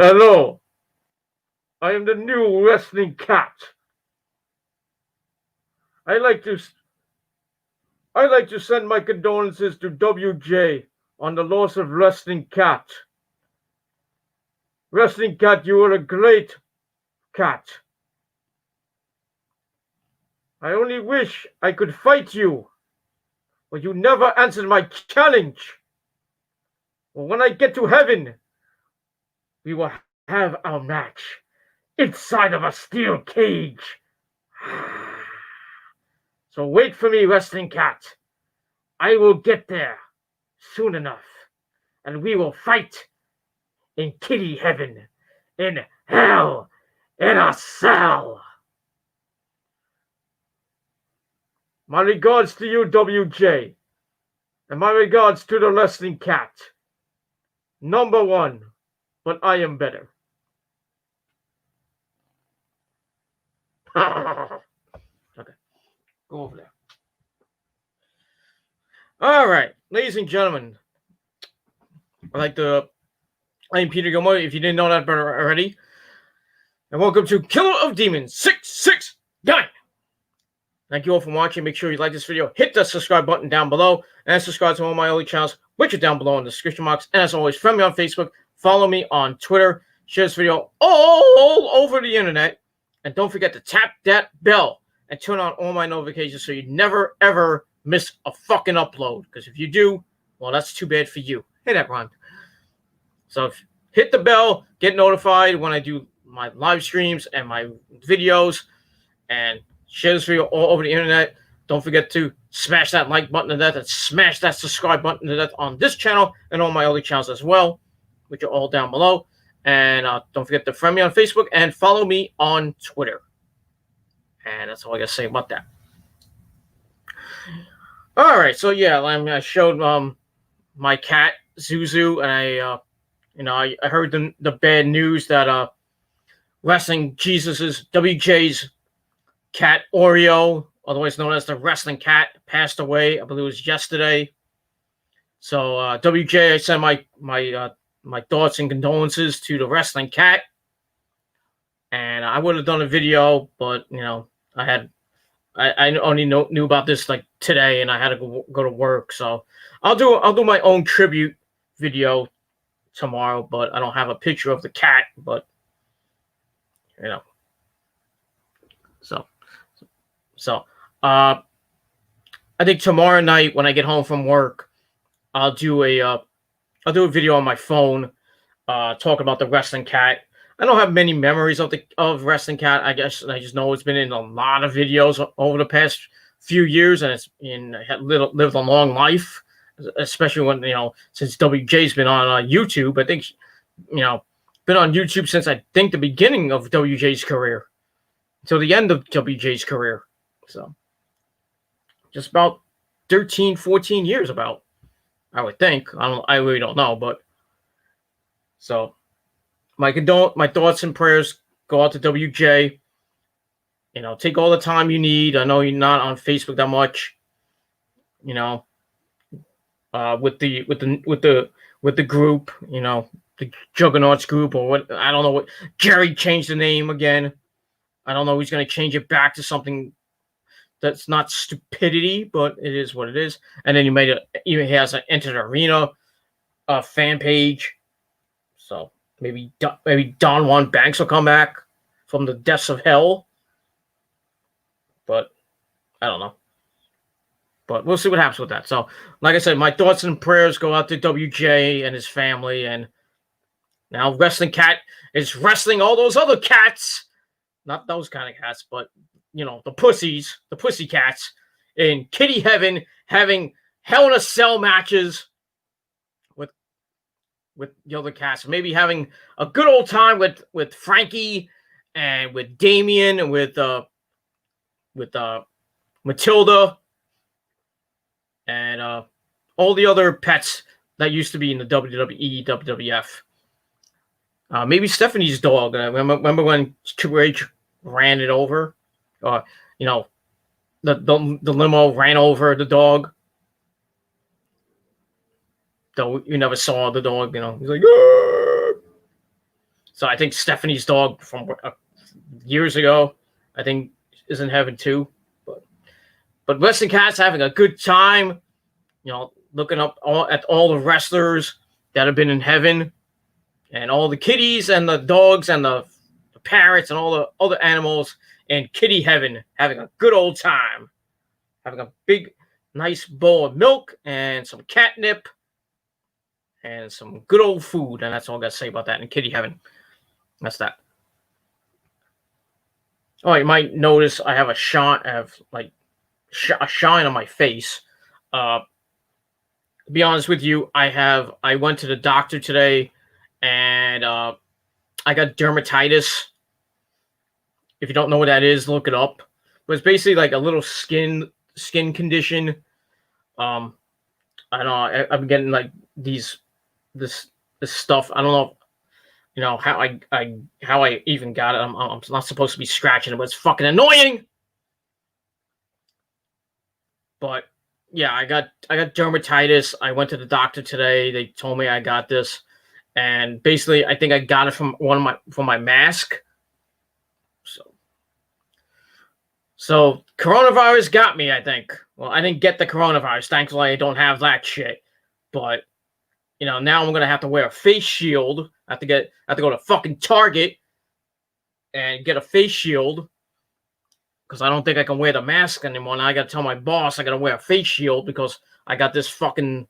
Hello, I am the new wrestling cat. I like to I like to send my condolences to WJ on the loss of wrestling cat. Wrestling cat, you were a great cat. I only wish I could fight you, but you never answered my challenge. Well, when I get to heaven, we will have our match inside of a steel cage. So wait for me, wrestling cat. I will get there soon enough, and we will fight in kitty heaven, in hell, in a cell. My regards to you, WJ, and my regards to the wrestling cat. Number one, but I am better. Okay, go over there. All right, ladies and gentlemen, I'm Peter Gilmore, if you didn't know that already, and welcome to Killer of Demons 669. Thank you all for watching. Make sure you like this video, hit the subscribe button down below, and subscribe to all my other channels, which are down below in the description box. And as always, friend me on Facebook, follow me on Twitter, share this video all over the internet, and don't forget to tap that bell and turn on all my notifications so you never, ever miss a fucking upload. Because if you do, well, that's too bad for you. Hey, that rhymed. So hit the bell, get notified when I do my live streams and my videos, and share this video all over the internet. Don't forget to smash that like button to death and smash that subscribe button to death on this channel and all my other channels as well, which are all down below. And don't forget to friend me on Facebook and follow me on Twitter. And that's all I got to say about that. All right, so yeah, I showed my cat Zuzu, and I heard the bad news that Wrestling Jesus's WJ's cat Oreo, otherwise known as the Wrestling Cat, passed away. I believe it was yesterday. So WJ, I send my thoughts and condolences to the Wrestling Cat. And I would have done a video, but I only knew about this like today, and I had to go to work. So I'll do my own tribute video tomorrow, but I don't have a picture of the cat. But so I think tomorrow night when I get home from work, I'll do a video on my phone, talking about the Wrestling Cat. I don't have many memories of Wrestling Cat. I guess I just know it's been in a lot of videos over the past few years, and lived a long life, especially when since WJ's been on YouTube. I think been on YouTube since I think the beginning of WJ's career until the end of WJ's career. So just about 13, 14 years about, I would think. I really don't know, but so my thoughts and prayers go out to WJ. Take all the time you need. I know you're not on Facebook that much. With the group, the Juggernauts group, or what, I don't know what. Jerry changed the name again. I don't know. He's going to change it back to something that's not stupidity, but it is what it is. And then he has an Enter the Arena fan page. So maybe Don Juan Banks will come back from the depths of hell. But I don't know. But we'll see what happens with that. So, like I said, my thoughts and prayers go out to WJ and his family. And now Wrestling Cat is wrestling all those other cats. Not those kind of cats, but, the pussy cats in kitty heaven, having Hell in a Cell matches with the other cats. Maybe having a good old time with Frankie and with Damien and with Matilda and all the other pets that used to be in the WWE, WWF. Maybe Stephanie's dog. Remember when Triple H ran it over? The limo ran over the dog. Though you never saw the dog, he's like, Aah! So I think Stephanie's dog from years ago, I think, is in heaven too. But Western Cat's having a good time, looking up at all the wrestlers that have been in heaven, and all the kitties and the dogs and the parrots and all the other animals in kitty heaven, having a good old time, having a big, nice bowl of milk and some catnip and some good old food. And that's all I got to say about that in kitty heaven. That's that. Oh, you might notice I have a shine. I have like a shine on my face. To be honest with you, I went to the doctor today, and I got dermatitis. If you don't know what that is, look it up. But it's basically like a little skin condition. I don't know. I'm getting like this stuff. I don't know. How I even got it. I'm not supposed to be scratching it, but it's fucking annoying. But yeah, I got dermatitis. I went to the doctor today. They told me I got this, and basically, I think I got it from my mask. So coronavirus got me, I think. Well, I didn't get the coronavirus. Thankfully, I don't have that shit. But now I'm gonna have to wear a face shield. I have to go to fucking Target and get a face shield, because I don't think I can wear the mask anymore. Now I gotta tell my boss I gotta wear a face shield because I got this fucking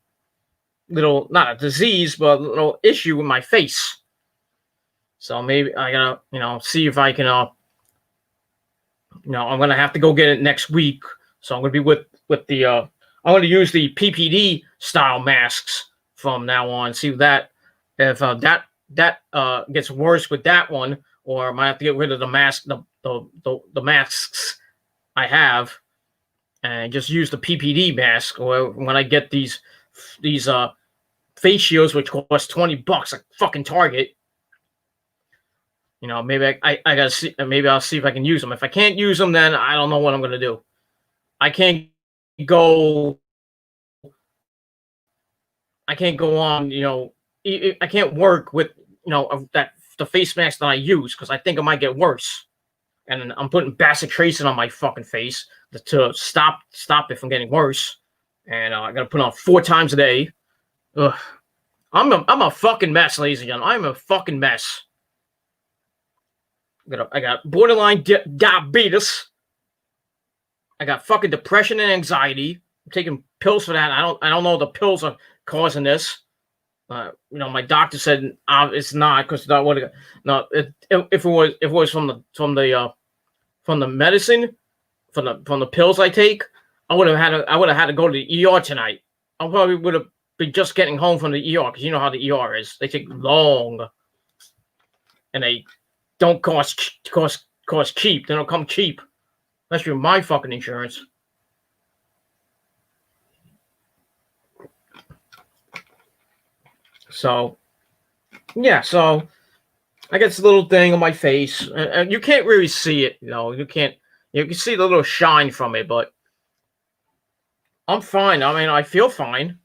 little, not a disease, but a little issue with my face. So maybe I gotta, see if I can, I'm going to have to go get it next week. So I'm going to be with the, I'm going to use the PPD style masks from now on. See if that gets worse with that one, or I might have to get rid of the mask, the masks I have, and just use the PPD mask. Or when I get these face shields, which cost $20 at fucking Target, maybe I gotta see. Maybe I'll see if I can use them. If I can't use them, then I don't know what I'm gonna do. I can't go on. I can't work with the face mask that I use, because I think it might get worse. And I'm putting bacitracin on my fucking face to stop it from getting worse. And I gotta put it on 4 times a day. Ugh. I'm a fucking mess, ladies and gentlemen. I'm a fucking mess. I got borderline diabetes. I got fucking depression and anxiety. I'm taking pills for that. I don't know if the pills are causing this. My doctor said it's not, because if it was from the medicine, from the pills I take, I would have had to go to the ER tonight. I probably would have been just getting home from the ER, because you know how the ER is. They take long, and they don't cost cheap. They don't come cheap. Unless you're my fucking insurance. So, yeah. So, I got this little thing on my face, and you can't really see it. You can't. You can see the little shine from it, but I'm fine. I mean, I feel fine.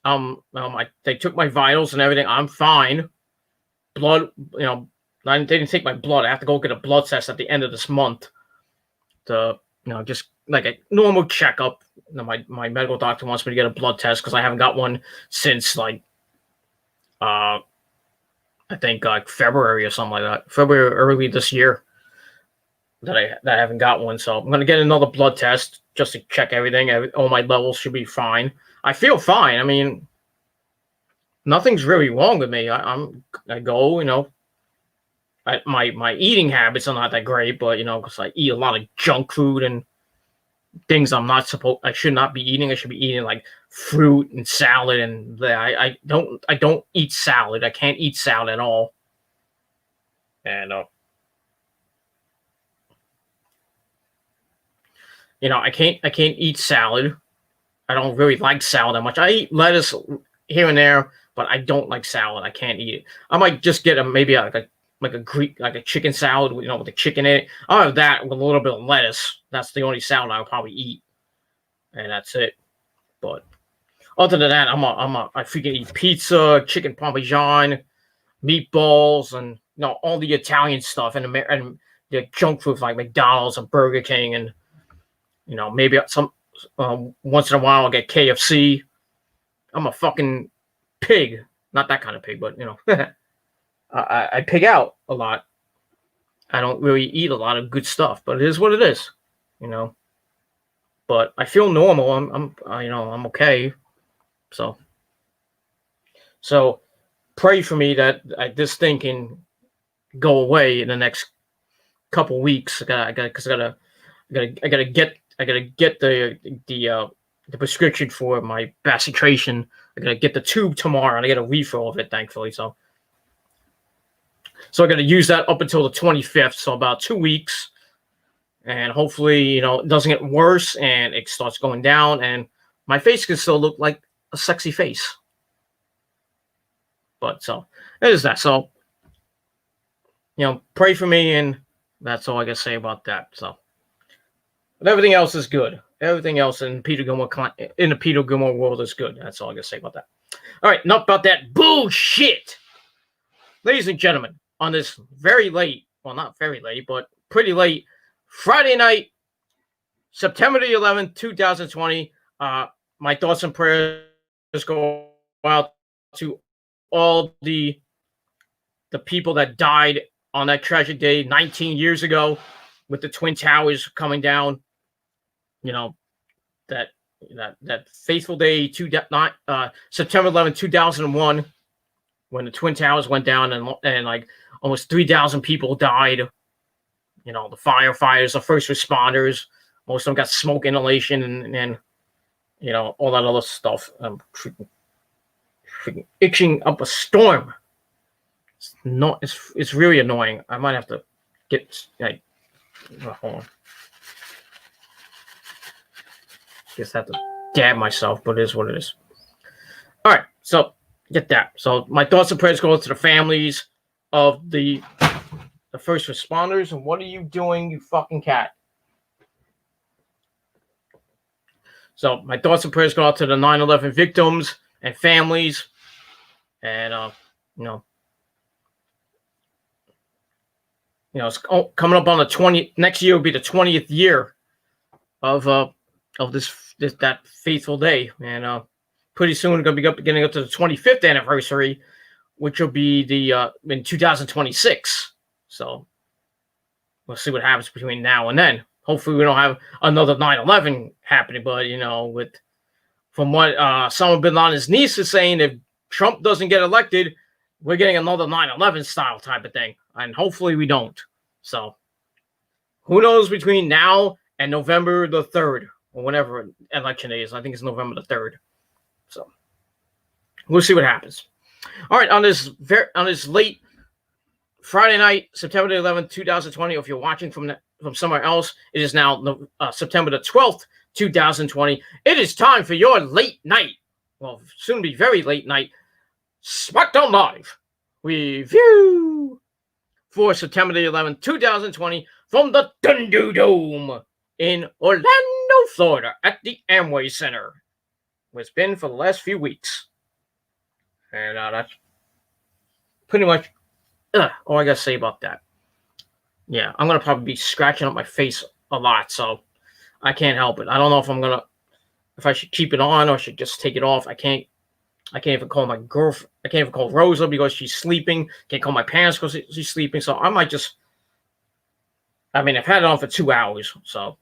They took my vitals and everything. I'm fine. Blood, they didn't take my blood. I have to go get a blood test at the end of this month to, just like a normal checkup. My medical doctor wants me to get a blood test because I haven't got one since I think February or something like that. February early this year that I haven't got one. So I'm gonna get another blood test just to check everything. All my levels should be fine. I feel fine. I mean, nothing's really wrong with me. I go, my eating habits are not that great, but because I eat a lot of junk food and things I should not be eating. I should be eating like fruit and salad, and I don't eat salad. I can't eat salad at all. And I can't eat salad. I don't really like salad that much. I eat lettuce here and there, but I don't like salad. I can't eat it. I might just get maybe a chicken salad, with the chicken in it. I'll have that with a little bit of lettuce. That's the only salad I'll probably eat, and that's it. But other than that, I freaking eat pizza, chicken parmesan. meatballs and all the Italian stuff and the junk food like McDonald's and Burger King and maybe some once in a while I'll get KFC. I'm a fucking pig, not that kind of pig, but I pig out a lot. I don't really eat a lot of good stuff, but it is what it is, But I feel normal. I'm okay. So pray for me that this thing can go away in the next couple weeks. I gotta get the prescription for my bacitracin. I gotta get the tube tomorrow, and I get a refill of it, thankfully. So I gotta use that up until the 25th, so about 2 weeks, and hopefully, it doesn't get worse and it starts going down, and my face can still look like a sexy face. But so it is that. So pray for me, and that's all I gotta say about that. So, but everything else is good. Everything else in the Peter Gilmore world is good. That's all I gotta say about that. All right, enough about that bullshit, ladies and gentlemen. On this very late, well, not very late, but pretty late Friday night, September the 11th, 2020. My thoughts and prayers go out to all the people that died on that tragic day 19 years ago with the Twin Towers coming down. That fateful day, September 11th, 2001, when the Twin Towers went down and like almost 3,000 people died. The firefighters, the first responders, most of them got smoke inhalation and all that other stuff. I'm freaking itching up a storm. It's really annoying. I might have to get hold on. Guess I have to dab myself, but it is what it is. All right, so get that. So my thoughts and prayers go to the families of the first responders. And what are you doing, you fucking cat? So my thoughts and prayers go out to the 9/11 victims and families. And it's coming up on the 20th. Next year will be the 20th year of that fateful day, and pretty soon we're going to be getting up to the 25th anniversary, which will be in 2026. So we'll see what happens between now and then. Hopefully we don't have another 9/11 happening, but from what Osama bin Laden's niece is saying, if Trump doesn't get elected, we're getting another 9/11 style type of thing, and hopefully we don't. So who knows between now and November the 3rd or whenever election day is. I think it's November the 3rd. So we'll see what happens. All right, on this late Friday night, September the 11th, 2020, or if you're watching from somewhere else, it is now September the 12th, 2020. It is time for your late night, well, soon be very late night, Smackdown Live review for September the 11th, 2020, from the Thunder Dome in Orlando, Florida, at the Amway Center, where it's been for the last few weeks. And that's pretty much all I gotta say about that. Yeah, I'm gonna probably be scratching up my face a lot, so I can't help it. I don't know if I should keep it on or should just take it off. I can't even call my girlfriend. I can't even call Rosa because she's sleeping. Can't call my parents because she's sleeping. So I might just. I've had it on for 2 hours, so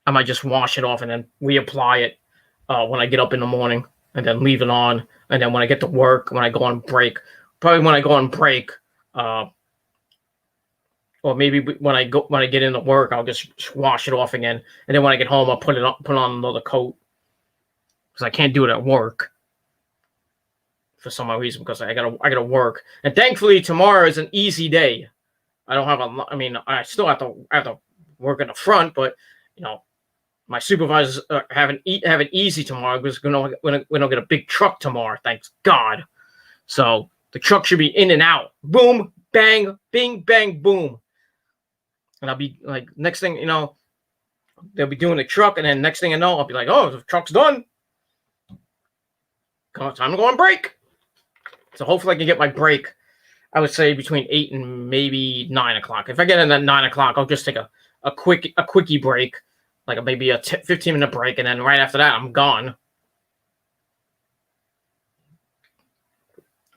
I might just wash it off and then reapply it when I get up in the morning, and then leave it on. And then when I get to work, when I go on break, or maybe when I get into work, I'll just wash it off again. And then when I get home, I'll put on another coat, because I can't do it at work for some reason, because I gotta work. And thankfully tomorrow is an easy day. I don't have I still have to work in the front, but my supervisors have it easy tomorrow because we don't get a big truck tomorrow, thanks God. So the truck should be in and out. Boom, bang, bing, bang, boom. And I'll be like, next thing they'll be doing the truck, and then next thing I know, I'll be like, oh, the truck's done. Time to go on break. So hopefully I can get my break. I would say between 8 and maybe 9 o'clock. If I get in at 9 o'clock, I'll just take a quickie break, like maybe a 15-minute break, and then right after that, I'm gone.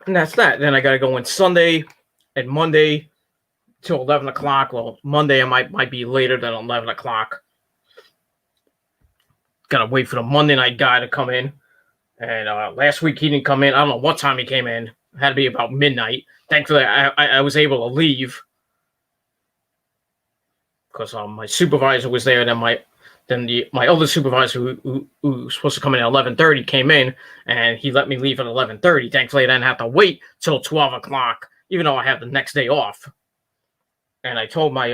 And that's that. Then I got to go in Sunday and Monday till 11 o'clock. Well, Monday I might be later than 11 o'clock. Got to wait for the Monday night guy to come in. And last week he didn't come in. I don't know what time he came in. It had to be about midnight. Thankfully, I was able to leave because my supervisor was there. Then my other supervisor who was supposed to come in at 11:30 came in, and he let me leave at 11:30. Thankfully, I didn't have to wait till 12 o'clock, even though I have the next day off. And I told my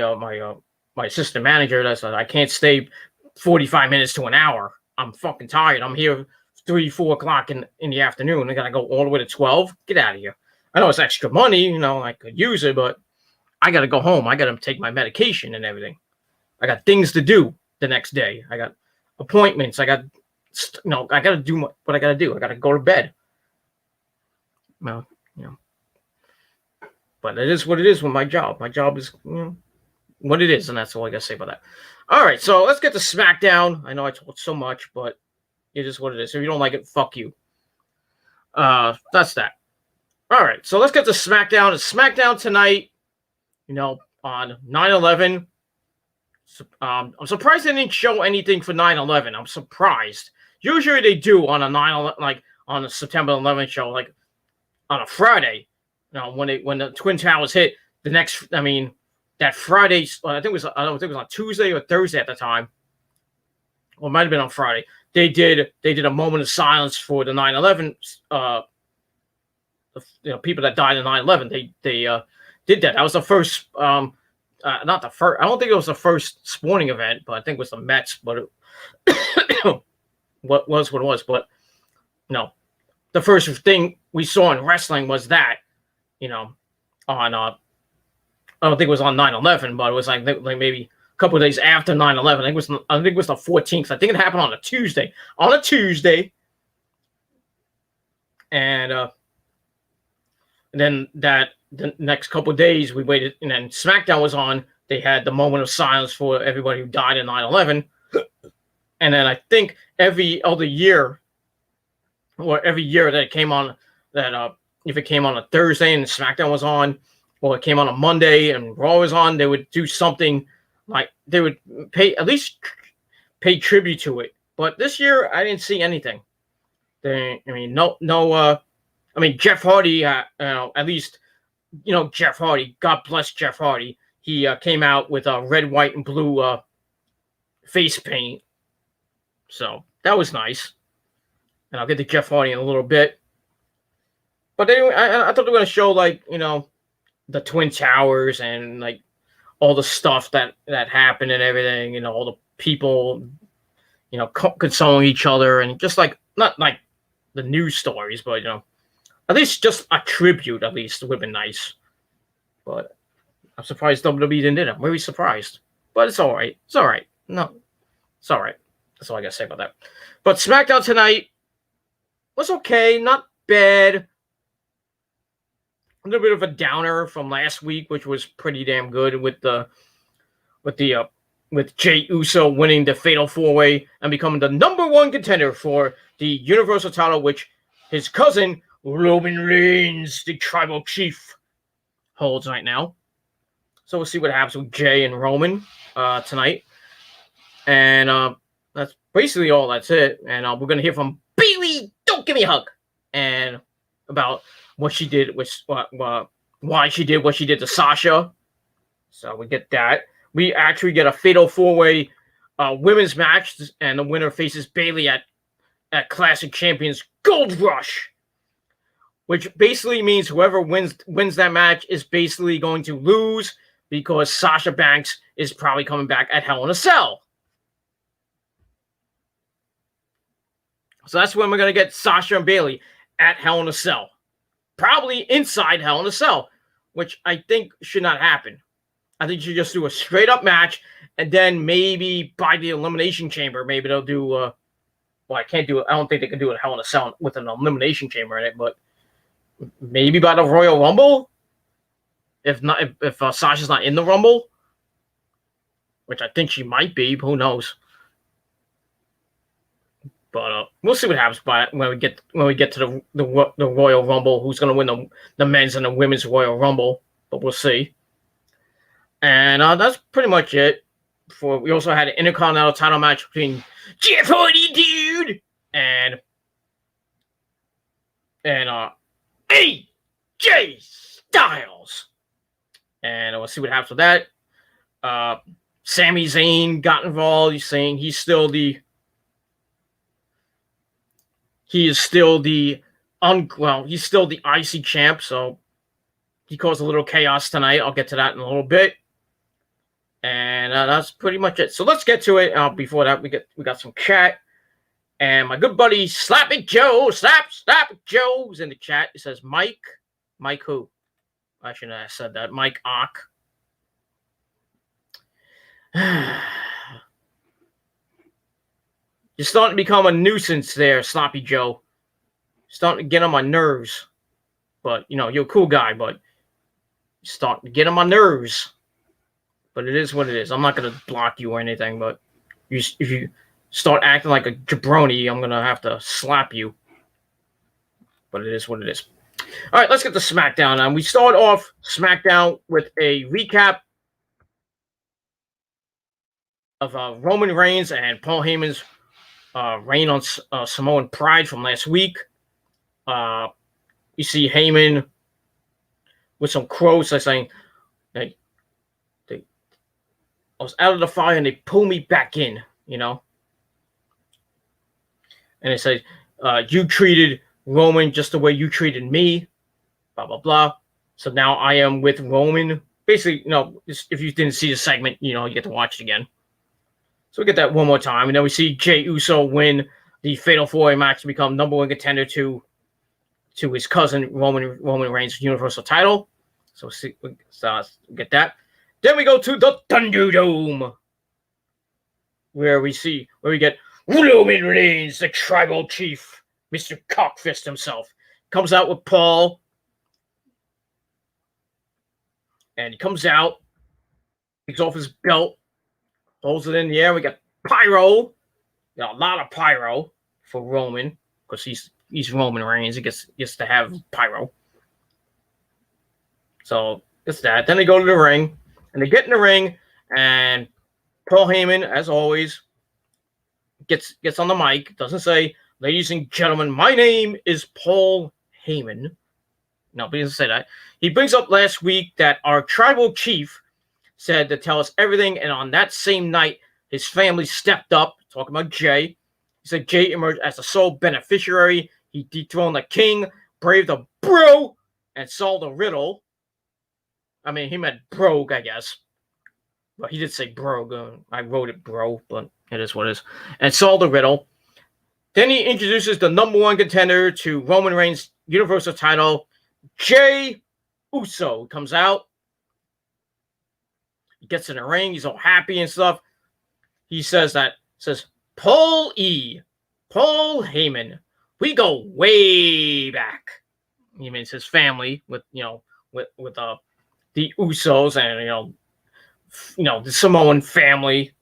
assistant manager that I can't stay 45 minutes to an hour. I'm fucking tired. I'm here 3-4 o'clock in the afternoon. I gotta go all the way to 12. Get out of here. I know it's extra money, I could use it, but I got to go home. I got to take my medication and everything. I got things to do the next day. I got appointments. I got to do what I got to do. I got to go to bed. Well, but it is what it is with my job. My job is, what it is, and that's all I got to say about that. All right, so let's get to Smackdown. I know I told so much, but it is what it is. If you don't like it, fuck you. That's that. All right, so let's get to Smackdown. It's Smackdown tonight, on 9/11. I'm surprised they didn't show anything for 9/11. I'm surprised. Usually they do on a 9/11, like on a September 11th show, like on a Friday. When the Twin Towers hit, that Friday. I think it was on Tuesday or Thursday at the time, or it might have been on Friday. They did a moment of silence for the 9/11. People that died in 9/11, they did that. That was the first, not the first. I don't think it was the first sporting event, but I think it was the Mets. But what was. But the first thing we saw in wrestling was that, on I don't think it was on 9/11, but it was like maybe a couple of days after 9/11. I think it was the 14th. I think it happened on a Tuesday. And then the next couple of days we waited, and then SmackDown was on. They had the moment of silence for everybody who died in 9/11. And then I think every other year, or every year that it came on, that if it came on a Thursday and SmackDown was on, or it came on a Monday and Raw was on, they would do something like they would at least pay tribute to it. But this year I didn't see anything. Jeff Hardy, at least, Jeff Hardy, God bless Jeff Hardy. He came out with red, white, and blue face paint. So that was nice. And I'll get to Jeff Hardy in a little bit. But anyway, I thought they were going to show, the Twin Towers and, all the stuff that happened and everything, all the people, consoling each other, and just, not like the news stories, but, at least just a tribute, at least, would have been nice. But I'm surprised WWE didn't do it. I'm really surprised. But it's all right. It's all right. No, it's all right. That's all I got to say about that. But SmackDown tonight was okay. Not bad. A little bit of a downer from last week, which was pretty damn good with Jey Uso winning the Fatal 4-Way and becoming the #1 contender for the Universal title, which his cousin Roman Reigns, the tribal chief, holds right now. So we'll see what happens with Jey and Roman tonight. And that's basically all. That's it. And we're going to hear from Bayley. Don't give me a hug. And about what she did, why she did what she did to Sasha. So we get that. We actually get a Fatal 4-Way women's match. And the winner faces Bayley at Classic Champions Gold Rush, which basically means whoever wins that match is basically going to lose, because Sasha Banks is probably coming back at Hell in a Cell. So that's when we're going to get Sasha and Bayley at Hell in a Cell. Probably inside Hell in a Cell, which I think should not happen. I think you should just do a straight-up match, and then maybe by the Elimination Chamber, maybe they'll do... I can't do it. I don't think they can do it Hell in a Cell with an Elimination Chamber in it, but maybe by the Royal Rumble. If not, if Sasha's not in the Rumble, which I think she might be, who knows? But we'll see what happens when we get to the Royal Rumble. Who's going to win the men's and the women's Royal Rumble? But we'll see. And that's pretty much it. We also had an Intercontinental title match between Jeff Hardy, dude, and AJ Styles. And we'll see what happens with that. Sami Zayn got involved. He's saying he's still the IC champ. So he caused a little chaos tonight. I'll get to that in a little bit. And that's pretty much it. So let's get to it. Before that, we got some chat. And my good buddy Slappy Joe, Slap Joe, is in the chat. It says Mike who? I shouldn't have said that. Mike Ock. You're starting to become a nuisance there, Sloppy Joe. Starting to get on my nerves. But, you're a cool guy, but you're starting to get on my nerves. But it is what it is. I'm not going to block you or anything, but if you start acting like a jabroni, I'm going to have to slap you. But it is what it is. All right, let's get to Smackdown. And we start off Smackdown with a recap of Roman Reigns and Paul Heyman's reign on Samoan Pride from last week. You see Heyman with some quotes like saying, I was out of the fire and they pulled me back in, And it says, you treated Roman just the way you treated me, blah, blah, blah. So now I am with Roman. Basically, if you didn't see the segment, you get to watch it again. So we get that one more time. And then we see Jey Uso win the Fatal 4-Way match to become number one contender to his cousin, Roman Reigns' Universal title. So get that. Then we go to the Thunderdome, where we get Roman Reigns, the tribal chief, Mr. Cockfist himself, comes out with Paul. And he comes out, takes off his belt, holds it in the air. We got pyro. A lot of pyro for Roman, because he's Roman Reigns. He gets to have pyro. So it's that. Then they go to the ring. And they get in the ring, and Paul Heyman, as always, gets on the mic. Doesn't say, ladies and gentlemen, my name is Paul Heyman. No, he doesn't say that. He brings up last week that our tribal chief said to tell us everything, and on that same night, his family stepped up, talking about Jey. He said Jey emerged as the sole beneficiary. He dethroned the king, braved the bro, and solved the riddle. I mean, he meant brogue, I guess. But he did say brogue. I wrote it bro, but it is what it is. And solved the riddle. Then he introduces the number one contender to Roman Reigns' Universal title, Jey Uso. Comes out. He gets in the ring. He's all happy and stuff. He says Paul Heyman, we go way back. He means his family with the Usos and the Samoan family.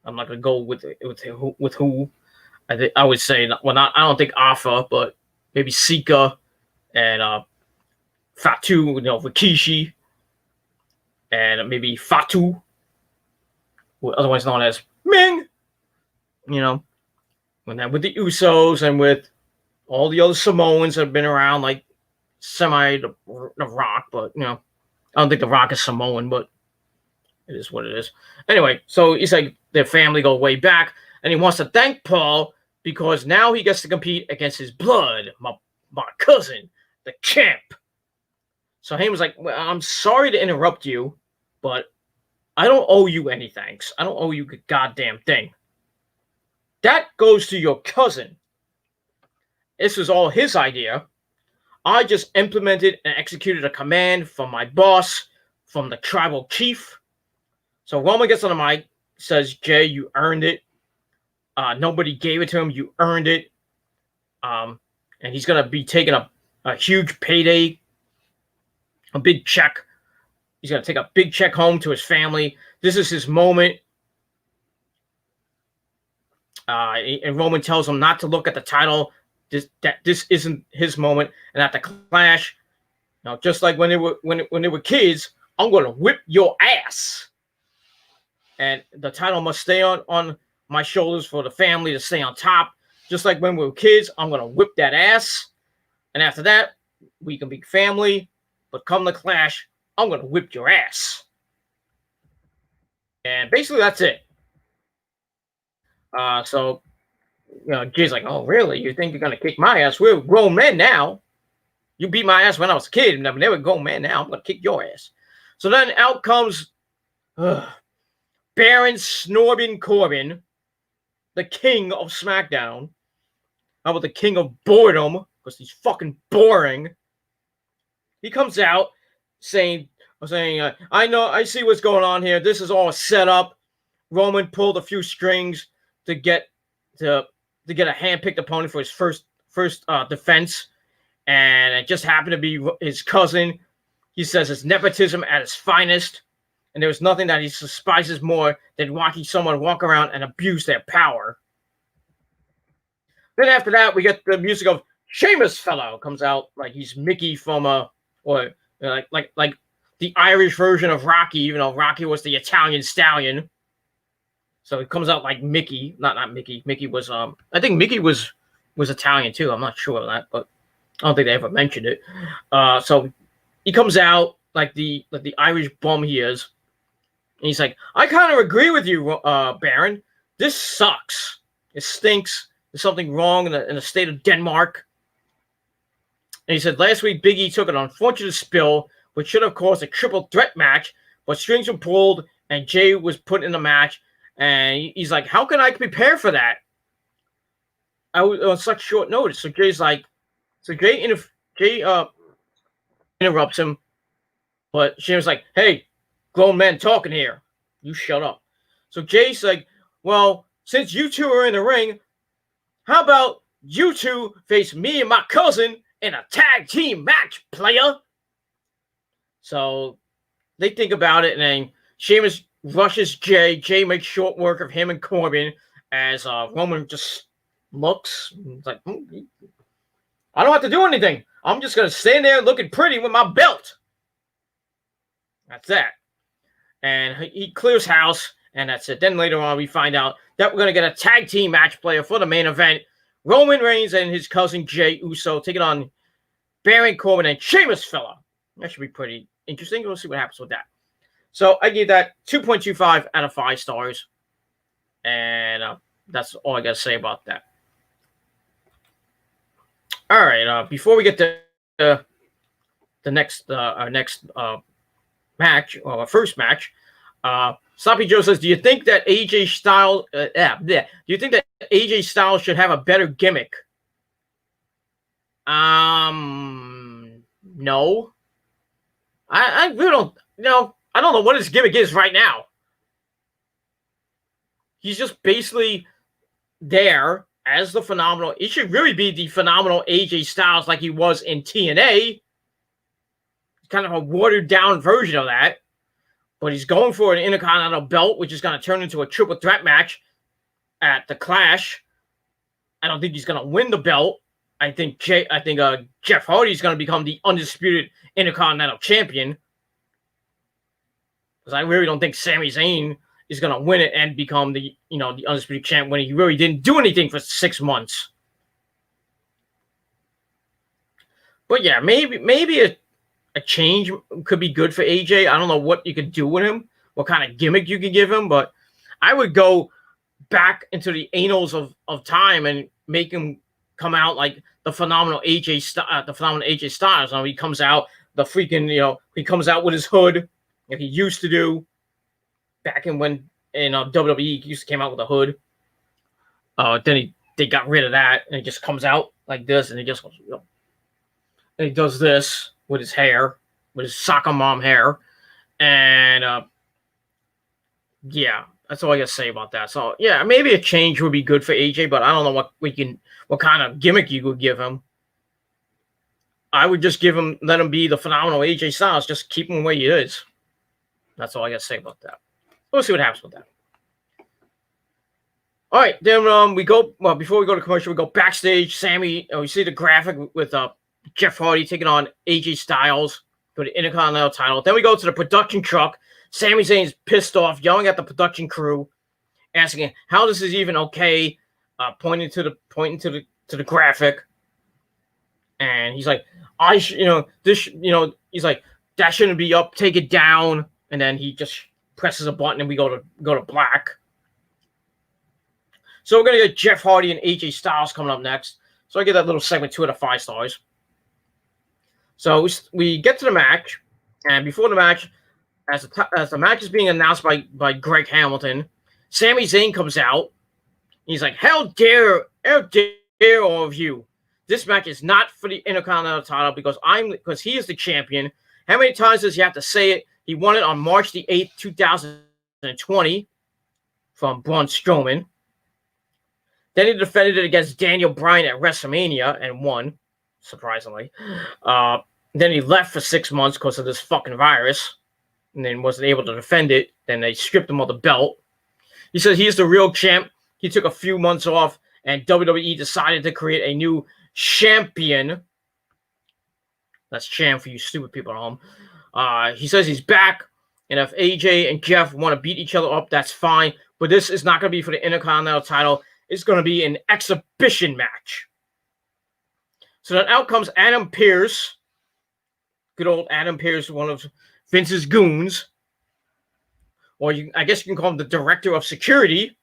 I'm not gonna go with who. I would say, well, I don't think Alpha, but maybe Sika and Fatu, Rikishi, and maybe Fatu, otherwise known as Ming. With the Usos and with all the other Samoans that have been around, like the Rock, but I don't think the Rock is Samoan, but it is what it is. Anyway, so he's like, their family go way back, and he wants to thank Paul because now he gets to compete against his blood, my cousin, the champ. So Heyman's like, well, I'm sorry to interrupt you, but I don't owe you any thanks. I don't owe you a goddamn thing. That goes to your cousin. This was all his idea. I just implemented and executed a command from my boss, from the tribal chief. So Roman gets on the mic, says, Jey, you earned it. Nobody gave it to him. You earned it. And he's going to be taking a a huge payday, a big check. He's going to take a big check home to his family. This is his moment. And Roman tells him not to look at the title. This isn't his moment. And at the Clash, just like when they were kids, I'm going to whip your ass. And the title must stay on my shoulders for the family to stay on top. Just like when we were kids, I'm going to whip that ass. And after that, we can be family. But come the Clash, I'm going to whip your ass. And basically, that's it. So, Jay's like, oh, really? You think you're going to kick my ass? We're grown men now. You beat my ass when I was a kid. Never grown men now. I'm going to kick your ass. So then out comes Baron Snorbin Corbin, the king of Smackdown. How about the king of boredom? Because he's fucking boring. He comes out saying, I see what's going on here. This is all set up. Roman pulled a few strings to get a hand-picked opponent for his first defense, and it just happened to be his cousin. He says it's nepotism at its finest, and there's nothing that he despises more than watching someone walk around and abuse their power. Then after that, we get the music of Sheamus fellow comes out like he's Mickey from like the Irish version of Rocky, even though Rocky was the Italian stallion. So it comes out like Mickey, not Mickey. Mickey was I think Mickey was Italian too. I'm not sure of that, but I don't think they ever mentioned it. So he comes out like the Irish bum he is, and he's like, I kind of agree with you, Baron. This sucks. It stinks. There's something wrong in the state of Denmark. And he said, last week, Big E took an unfortunate spill, which should have caused a triple threat match, but strings were pulled, and Jay was put in the match. And he's like, how can I prepare for that? I was on such short notice. So Jay's like, Jay interrupts him, but Shane's like, hey, grown men talking here. You shut up. So Jay's like, well, since you two are in the ring, how about you two face me and my cousin in a tag team match, player? So they think about it, and then Sheamus rushes Jay. Jay makes short work of him and Corbin as Roman just looks. It's like, I don't have to do anything. I'm just going to stand there looking pretty with my belt. That's that. And he clears house, and that's it. Then later on, we find out that we're going to get a tag team match player for the main event. Roman Reigns and his cousin Jay Uso taking on Baron Corbin and Sheamus fella. That should be pretty interesting. We'll see what happens with that. So I gave that 2.25 out of 5 stars. And that's all I got to say about that. All right. Before we get to our next match, or our first match, Sloppy Joe says, do you think that AJ Styles do you think that AJ Styles should have a better gimmick? No. I really don't, I don't know what his gimmick is right now. He's just basically there as the phenomenal. It should really be the phenomenal AJ Styles like he was in TNA. It's kind of a watered down version of that. But he's going for an Intercontinental belt, which is going to turn into a triple threat match at the Clash. I don't think he's going to win the belt. I think Jeff Hardy is going to become the undisputed Intercontinental Champion. Because I really don't think Sami Zayn is going to win it and become the undisputed champ when he really didn't do anything for 6 months. But yeah, maybe a change could be good for AJ. I don't know what you could do with him, what kind of gimmick you could give him, but I would go back into the annals of time and make him come out like the phenomenal AJ Styles. He comes out he comes out with his hood like he used to do back in WWE. He used to come out with a hood. Then they got rid of that, and he just comes out like this, and he just goes, and he does this with his hair, with his soccer mom hair. And yeah, that's all I got to say about that. So yeah, maybe a change would be good for AJ, but I don't know what kind of gimmick you could give him. I would just let him be the phenomenal AJ Styles. Just keep him where he is. That's all I got to say about that. We'll see what happens with that. All right, then we go. Well, before we go to commercial, we go backstage. Sammy, we see the graphic with Jeff Hardy taking on AJ Styles for the Intercontinental title. Then we go to the production truck. Sami Zayn's pissed off, yelling at the production crew, asking how this is even okay. Pointing to the graphic, and he's like, he's like, that shouldn't be up. Take it down. And then he just presses a button, and we go to black. So we're going to get Jeff Hardy and AJ Styles coming up next. So I get that little segment 2 out of 5 stars. So we get to the match. And before the match, as the match is being announced by Greg Hamilton, Sami Zayn comes out. He's like, how dare all of you. This match is not for the Intercontinental title because he is the champion. How many times does he have to say it? He won it on March the 8th, 2020 from Braun Strowman. Then he defended it against Daniel Bryan at WrestleMania and won, surprisingly. Then he left for 6 months because of this fucking virus and then wasn't able to defend it. Then they stripped him of the belt. He says he's the real champ. He took a few months off and WWE decided to create a new champion. That's champ for you stupid people at home. He says he's back. And if AJ and Jeff want to beat each other up, that's fine. But this is not going to be for the Intercontinental title. It's going to be an exhibition match. So then out comes Adam Pearce. Good old Adam Pearce, one of Vince's goons. Or I guess you can call him the director of security.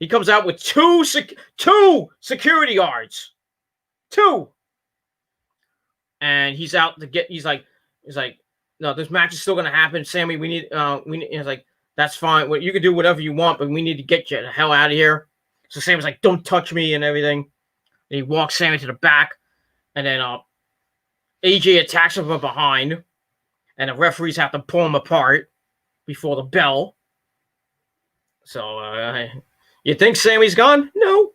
He comes out with two security guards. 2. And he's out to get, he's like, no, this match is still going to happen. Sammy, he's like, that's fine. Well, you can do whatever you want, but we need to get you the hell out of here. So Sammy's like, don't touch me and everything. And he walks Sammy to the back. And then AJ attacks him from behind. And the referees have to pull him apart before the bell. So you think Sammy's gone? No.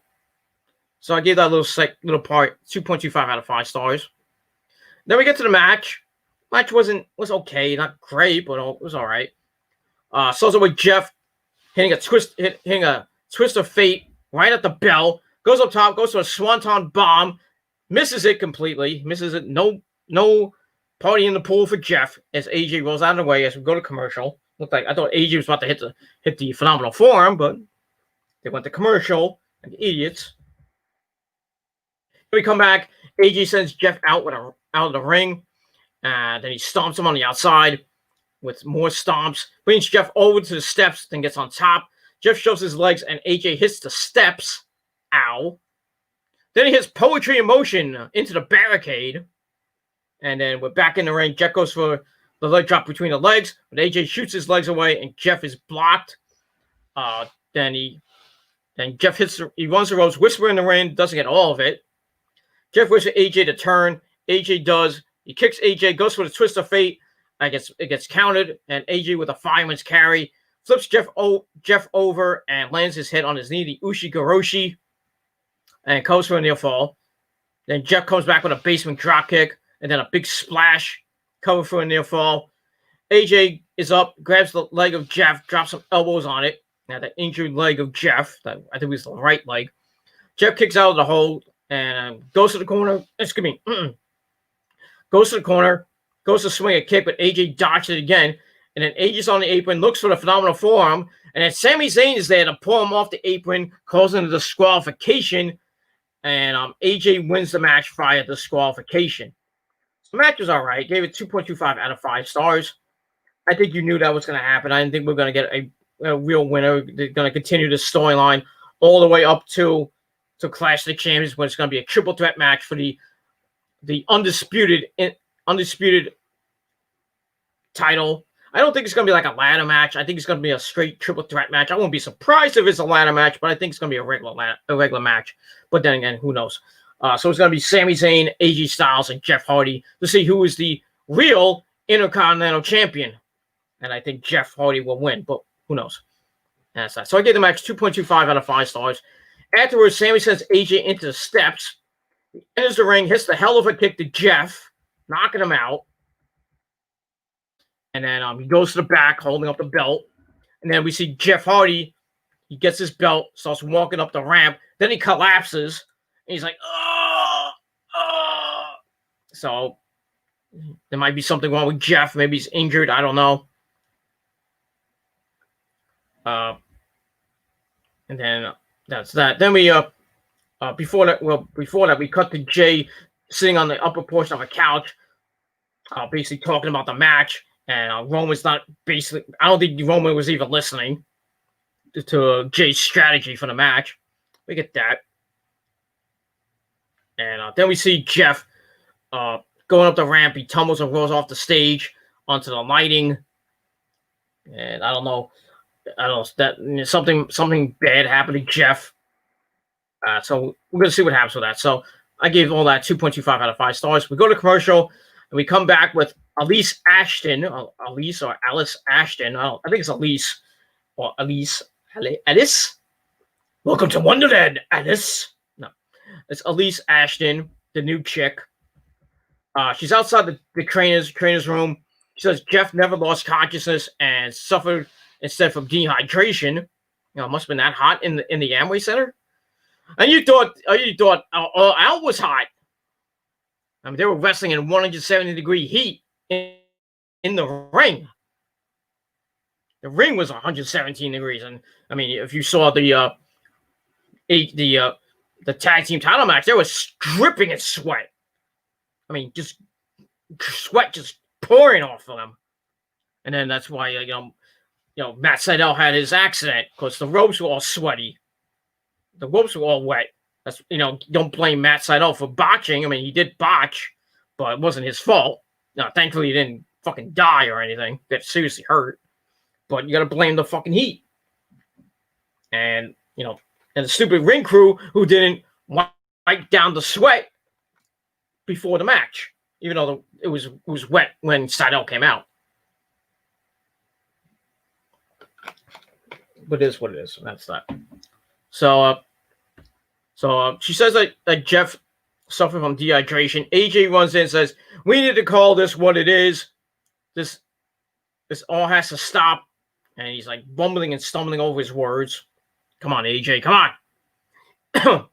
So I gave that little part 2.25 out of 5 stars. Then we get to the match. Match was okay, not great, but it was all right. Starts with Jeff hitting a twist of fate right at the bell. Goes up top, goes to a swanton bomb, misses it completely. Misses it. No party in the pool for Jeff as AJ rolls out of the way as we go to commercial. Looked like I thought AJ was about to hit the phenomenal forearm, but they went to commercial like idiots. When we come back, AJ sends Jeff out of the ring. Then he stomps him on the outside with more stomps. Brings Jeff over to the steps, then gets on top. Jeff shoves his legs, and AJ hits the steps. Ow. Then he hits Poetry in Motion into the barricade. And then we're back in the ring. Jeff goes for the leg drop between the legs, but AJ shoots his legs away, and Jeff is blocked. Then Jeff he runs the ropes, whisper in the ring, doesn't get all of it. Jeff waits for AJ to turn. AJ does. He kicks AJ, goes for the twist of fate. It gets counted, and AJ with a fireman's carry flips Jeff over and lands his head on his knee, the Ushigoroshi, and goes for a near fall. Then Jeff comes back with a basement drop kick, and then a big splash, cover for a near fall. AJ is up, grabs the leg of Jeff, drops some elbows on it. Now the injured leg of Jeff, that I think was the right leg. Jeff kicks out of the hold and goes to the corner. Goes to the corner, goes to swing a kick, but AJ dodged it again. And then AJ's on the apron, looks for the phenomenal forearm. And then Sami Zayn is there to pull him off the apron, causing a disqualification. And AJ wins the match via disqualification. So the match was all right. Gave it 2.25 out of 5 stars. I think you knew that was going to happen. I didn't think we were going to get a real winner. They're going to continue this storyline all the way up to Clash of the Champions, when it's going to be a triple threat match for the undisputed title. I don't think it's going to be like a ladder match. I think it's going to be a straight triple threat match. I won't be surprised if it's a ladder match, but I think it's going to be a regular match. But then again, who knows? So it's going to be Sami Zayn, AJ Styles, and Jeff Hardy to see who is the real Intercontinental Champion. And I think Jeff Hardy will win, but who knows? That's that. So I gave the match 2.25 out of 5 stars. Afterwards, Sami sends AJ into the steps. He enters the ring, hits the hell of a kick to Jeff, knocking him out. And then he goes to the back, holding up the belt. And then we see Jeff Hardy. He gets his belt, starts walking up the ramp. Then he collapses. And he's like, oh, oh. So there might be something wrong with Jeff. Maybe he's injured. I don't know. And then that's that. Then we before that we cut to Jay sitting on the upper portion of a couch, basically talking about the match. And Roman's not basically. I don't think Roman was even listening to Jay's strategy for the match. We get that, and then we see Jeff going up the ramp. He tumbles and rolls off the stage onto the lighting, and I don't know that something bad happened to Jeff. So we're gonna see what happens with that. So I gave all that 2.25 out of 5 stars. We go to commercial, and we come back with Alice Ashton. Alice or Alice Ashton. I think it's Alice or Alice. Alice? Welcome to Wonderland, Alice. No, it's Alice Ashton, the new chick. She's outside the trainer's room. She says Jeff never lost consciousness and suffered instead from dehydration. You know, it must have been that hot in the Amway Center. And you thought Al was hot. I mean, they were wrestling in 170-degree heat in the ring. The ring was 117 degrees, and I mean, if you saw the tag team title match, they were dripping in sweat. I mean, just sweat just pouring off of them. And then that's why Matt Sydal had his accident, because the ropes were all sweaty. The ropes were all wet. That's don't blame Matt Sydal for botching. I mean, he did botch, but it wasn't his fault. No, thankfully he didn't fucking die or anything. Get seriously hurt. But you got to blame the fucking heat. And, and the stupid ring crew who didn't wipe down the sweat before the match, even though it was wet when Sydal came out. But it is what it is. That's that. So she says that Jeff suffered from dehydration. AJ runs in and says, we need to call this what it is. This all has to stop. And he's like bumbling and stumbling over his words. Come on, AJ, come on.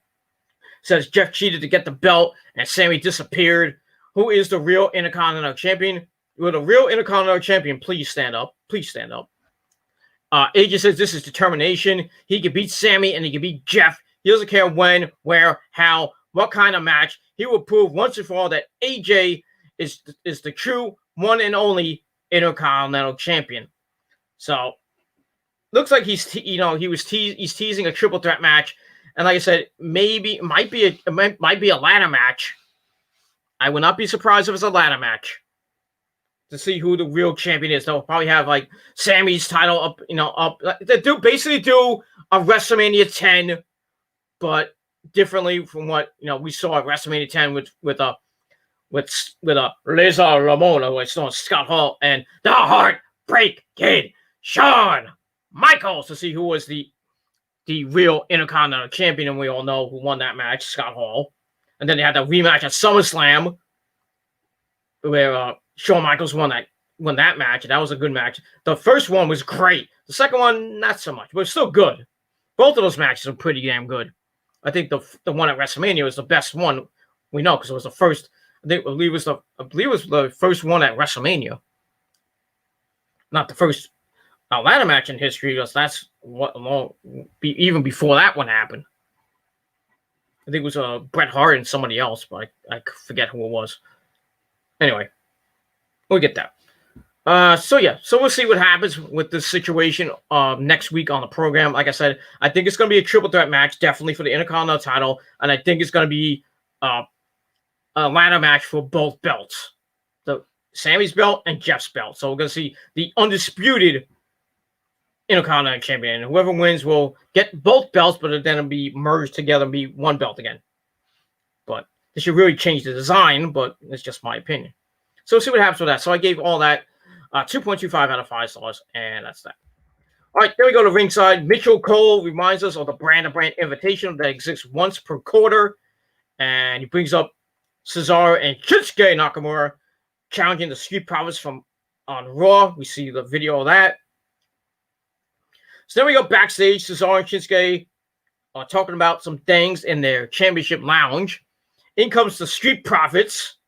Says Jeff cheated to get the belt and Sammy disappeared. Who is the real Intercontinental Champion? Will the real Intercontinental Champion please stand up? Please stand up. AJ says this is determination. He can beat Sammy and he can beat Jeff. He doesn't care when, where, how, what kind of match. He will prove once and for all that AJ is the true one and only Intercontinental Champion. So looks like he's teasing a triple threat match, and like I said, maybe it might be a ladder match. I would not be surprised if it's a ladder match to see who the real champion is. They'll probably have like Sammy's title up. They basically do a WrestleMania 10, but differently from what we saw at WrestleMania 10 with a Liza Ramona, where it's known Scott Hall and the Heartbreak Kid Shawn Michaels, to see who was the real Intercontinental Champion, and we all know who won that match, Scott Hall. And then they had the rematch at SummerSlam, where Shawn Michaels won that match, and that was a good match. The first one was great. The second one, not so much, but it's still good. Both of those matches are pretty damn good. I think the one at WrestleMania was the best one we know, because it was the first. I believe it was the first one at WrestleMania, not the first ladder match in history, because that's even before that one happened. I think it was Bret Hart and somebody else, but I forget who it was. Anyway, we'll get that. So we'll see what happens with this situation next week on the program. Like I said, I think it's going to be a triple threat match, definitely for the Intercontinental title, and I think it's going to be a ladder match for both belts, the Sammy's belt and Jeff's belt. So we're going to see the undisputed Intercontinental Champion, and whoever wins will get both belts, but then it'll be merged together and be one belt again. But they should really change the design, but it's just my opinion. So we'll see what happens with that. So I gave all that 2.25 out of 5 stars, and that's that. All right, then we go to ringside. Mitchell Cole reminds us of the brand-to-brand invitation that exists once per quarter, And he brings up Cesaro and Shinsuke Nakamura challenging the Street Profits from on Raw. We see the video of that. So then we go backstage. Cesaro and Shinsuke are talking about some things in their championship lounge. In comes the Street Profits.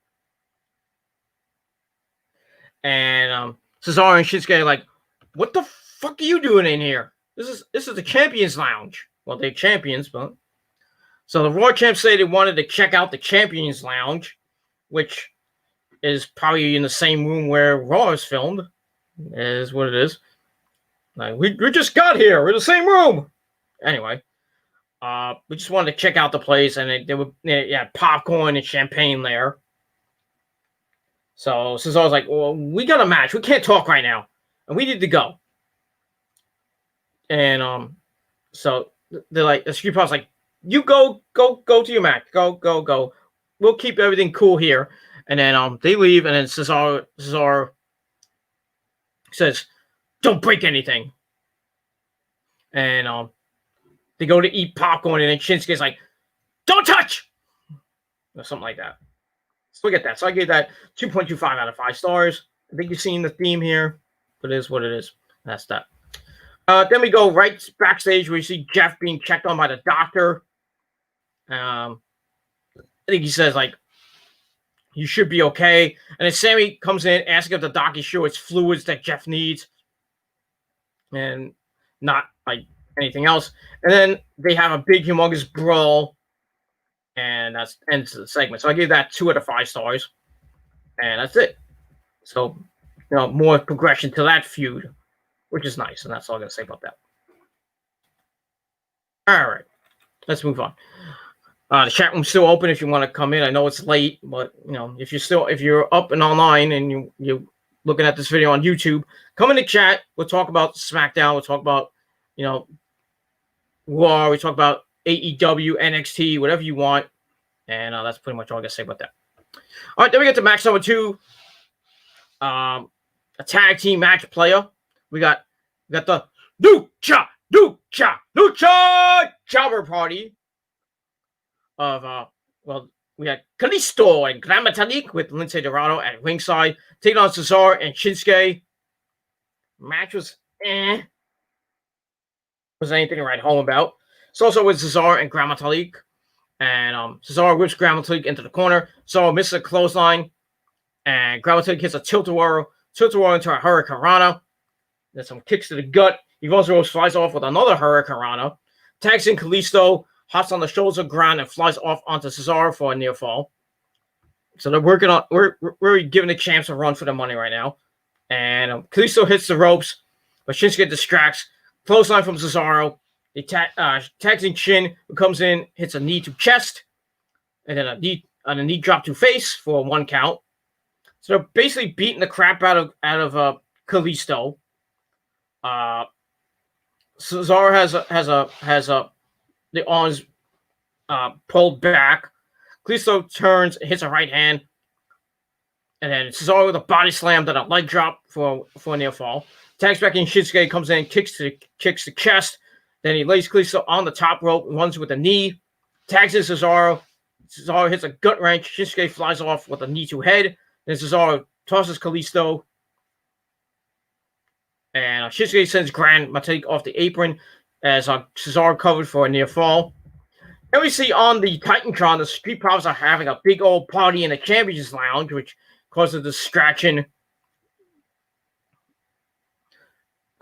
And Cesaro and Shinsuke are like, what the fuck are you doing in here? This is the Champions Lounge. Well, they're champions, but... So the Raw champs say they wanted to check out the Champions Lounge, which is probably in the same room where Raw is filmed, is what it is. Like, we just got here. We're in the same room. Anyway, we just wanted to check out the place, and they had popcorn and champagne there. So Cesaro's like, well, we got a match. We can't talk right now, and we need to go. And so they're like, the Street Profits like, you go to your match. Go. We'll keep everything cool here. And then they leave, and then Cesaro says, don't break anything. And they go to eat popcorn, and then Shinsuke's like, don't touch! Or something like that. So look at that. So I gave that 2.25 out of 5 stars. I think you've seen the theme here, but it is what it is. That's that. Then we go right backstage where you see Jeff being checked on by the doctor. I think he says, like, you should be okay. And then Sammy comes in, asking if the doctor's sure it's fluids that Jeff needs and not, like, anything else. And then they have a big, humongous brawl, and that's ends the segment. So I gave that 2 out of 5 stars, and that's it. So, more progression to that feud, which is nice, and that's all I'm going to say about that. All right, let's move on. The chat room's still open if you want to come in. I know it's late, but if you're up and online and you're looking at this video on YouTube, come in the chat. We'll talk about Smackdown. We'll talk about Raw. We talk about AEW, NXT, whatever you want, and that's pretty much all I gotta say about that. All right, then we get to match number 2. A tag team match player. We got the Lucha Jobber Party. We had Kalisto and Gran Metalik with Lince Dorado at ringside, taking on Cesaro and Shinsuke. Match was was anything to write home about. It's also with Cesaro and Gran Metalik, and Cesaro whips Gran Metalik into the corner. Cesaro misses a clothesline, and Gran Metalik hits a tilt-a-whirl into a Hurricane Rana. Then some kicks to the gut. Evolve flies off with another Hurricane Rana. Tags in Kalisto, hops on the shoulders of ground, and flies off onto Cesaro for a near fall. So they're working on. We're giving the champs a run for the money right now. And Kalisto hits the ropes, but Shinsuke distracts. Clothesline from Cesaro. He tags in Shin, who comes in, hits a knee to chest, and then a knee drop to face for a 1 count. So they're basically beating the crap out of Kalisto. Cesaro has the arms pulled back. Kalisto turns, hits a right hand, and then Cesaro with a body slam, then a leg drop for a near fall. Tags back in. Shinsuke comes in, kicks the chest. Then he lays Kalisto on the top rope, runs with a knee, tags in Cesaro. Cesaro hits a gut wrench. Shinsuke flies off with a knee to head. Then Cesaro tosses Kalisto. And Shinsuke sends Gran Metalik off the apron as Cesaro covered for a near fall. Then we see on the Titantron, the Street Profits are having a big old party in the Champions Lounge, which causes a distraction.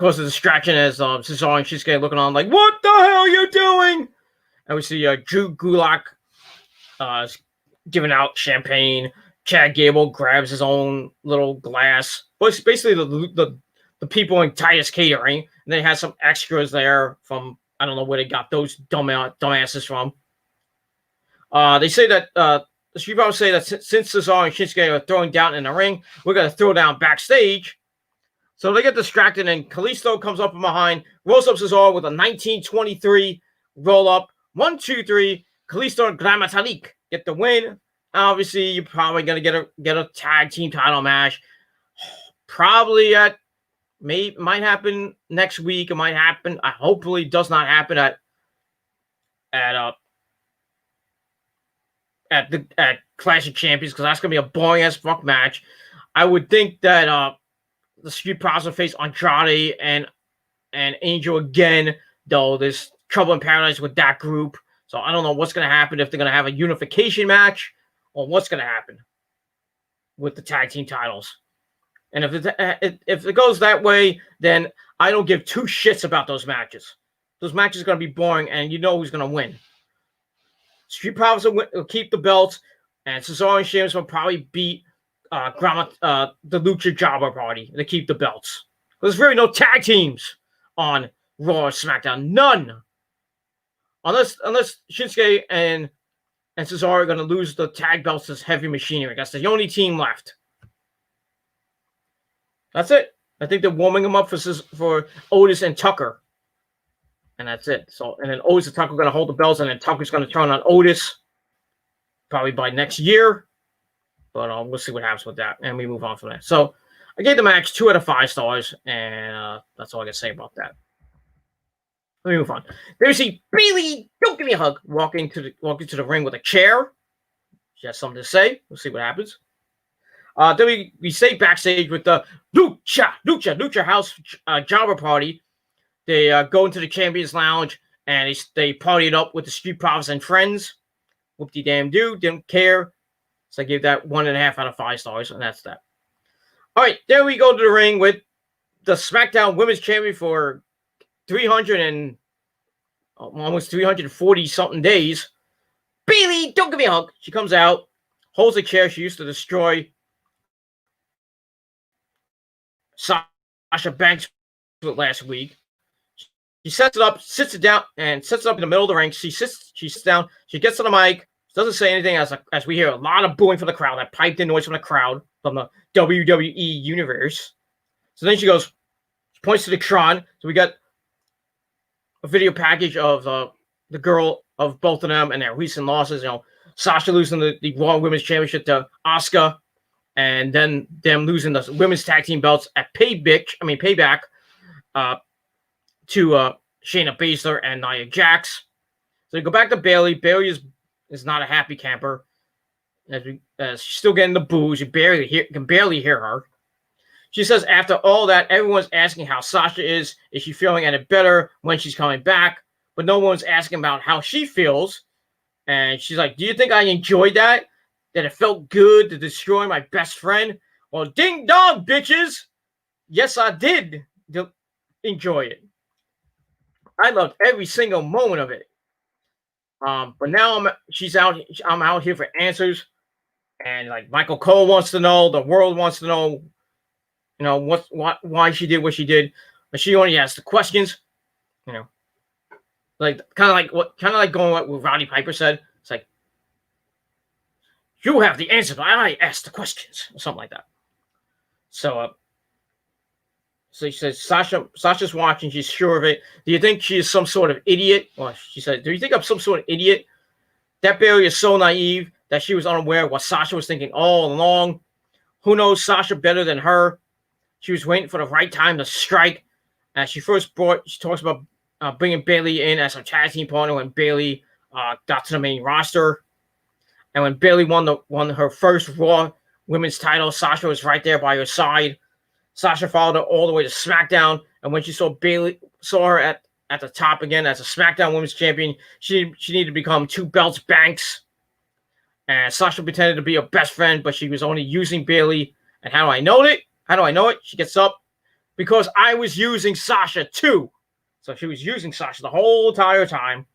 As Cesaro and Shinsuke looking on like, what the hell are you doing? And we see Drew Gulak giving out champagne. Chad Gable grabs his own little glass. Well, it's basically the people in Titus Catering. And they had some extras there from, I don't know where they got those dumbasses from. They say that the Street Profits say that since Cesaro and Shinsuke are throwing down in the ring, we're going to throw down backstage. So they get distracted, and Kalisto comes up from behind, rolls up Cesaro with a 1923 roll-up. 1, 2, 3. Kalisto and Gran Metalik get the win. Obviously, you're probably going to get a tag team title match. Probably might happen next week. It might happen. Hopefully, does not happen at at Clash of Champions, because that's gonna be a boring as fuck match. I would think that the Street Profits will face Andrade and Angel again, though there's trouble in paradise with that group. So I don't know what's gonna happen, if they're gonna have a unification match or what's gonna happen with the tag team titles. And if it goes that way, then I don't give two shits about those matches. Those matches are going to be boring, and you know who's going to win. Street Profits will keep the belts, and Cesaro and Sheamus will probably beat the Lucha Jobber Party to keep the belts. There's really no tag teams on Raw or SmackDown. None. Unless Shinsuke and Cesaro are going to lose the tag belts to Heavy Machinery. That's the only team left. That's it. I think they're warming them up for Otis and Tucker. And that's it. So, and then Otis and Tucker are going to hold the belts, and then Tucker's going to turn on Otis probably by next year. But we'll see what happens with that, and we move on from there. So, I gave the match 2 out of 5 stars, and that's all I can say about that. Let me move on. There you see Bayley, don't give me a hug, walking to the ring with a chair. She has something to say. We'll see what happens. Then we stay backstage with the Lucha House Jobber Party. They go into the Champions Lounge, and they partied up with the Street Profits and friends. Whoop-de-damn-do, didn't care. So I gave that 1.5 out of 5 stars, and that's that. All right, then we go to the ring with the SmackDown Women's Champion for almost 340-something days. Bayley, don't give me a hug. She comes out, holds a chair she used to destroy Sasha Banks last week. She sets it up, sits it down, and sets it up in the middle of the ring. She sits down. She gets on the mic. Doesn't say anything as we hear a lot of booing from the crowd. That piped in noise from the crowd from the WWE universe. So then she goes, she points to the Tron. So we got a video package of the girl of both of them and their recent losses. You know, Sasha losing the Raw Women's Championship to Asuka, and then them losing the women's tag team belts at Payback to Shayna Baszler and Nia Jax. So we go back to Bayley. Bayley is not a happy camper. As she's still getting the boos. You can barely hear her. She says after all that, everyone's asking how Sasha is. Is she feeling any better when she's coming back? But no one's asking about how she feels. And she's like, do you think I enjoyed that? That it felt good to destroy my best friend? Well, ding dong, bitches. Yes, I did enjoy it. I loved every single moment of it. But now I'm out here for answers. And like Michael Cole wants to know, the world wants to know, you know, why she did what she did. But she only asks the questions, you know. Like kind of like going what Roddy Piper said. It's like, you have the answer, but I asked the questions, or something like that. So she says Sasha's watching, she's sure of it. Do you think she is some sort of idiot? Well, she said, do you think I'm some sort of idiot? That Bayley is so naive that she was unaware of what Sasha was thinking all along. Who knows Sasha better than her? She was waiting for the right time to strike. She talks about bringing Bayley in as a tag team partner when Bayley got to the main roster. And when Bayley won her first Raw Women's title, Sasha was right there by her side. Sasha followed her all the way to SmackDown, and when she saw her at the top again as a SmackDown Women's Champion, she needed to become 2 belts Banks. And Sasha pretended to be her best friend, but she was only using Bayley. And how do I know it? She gets up because I was using Sasha too. So she was using Sasha the whole entire time.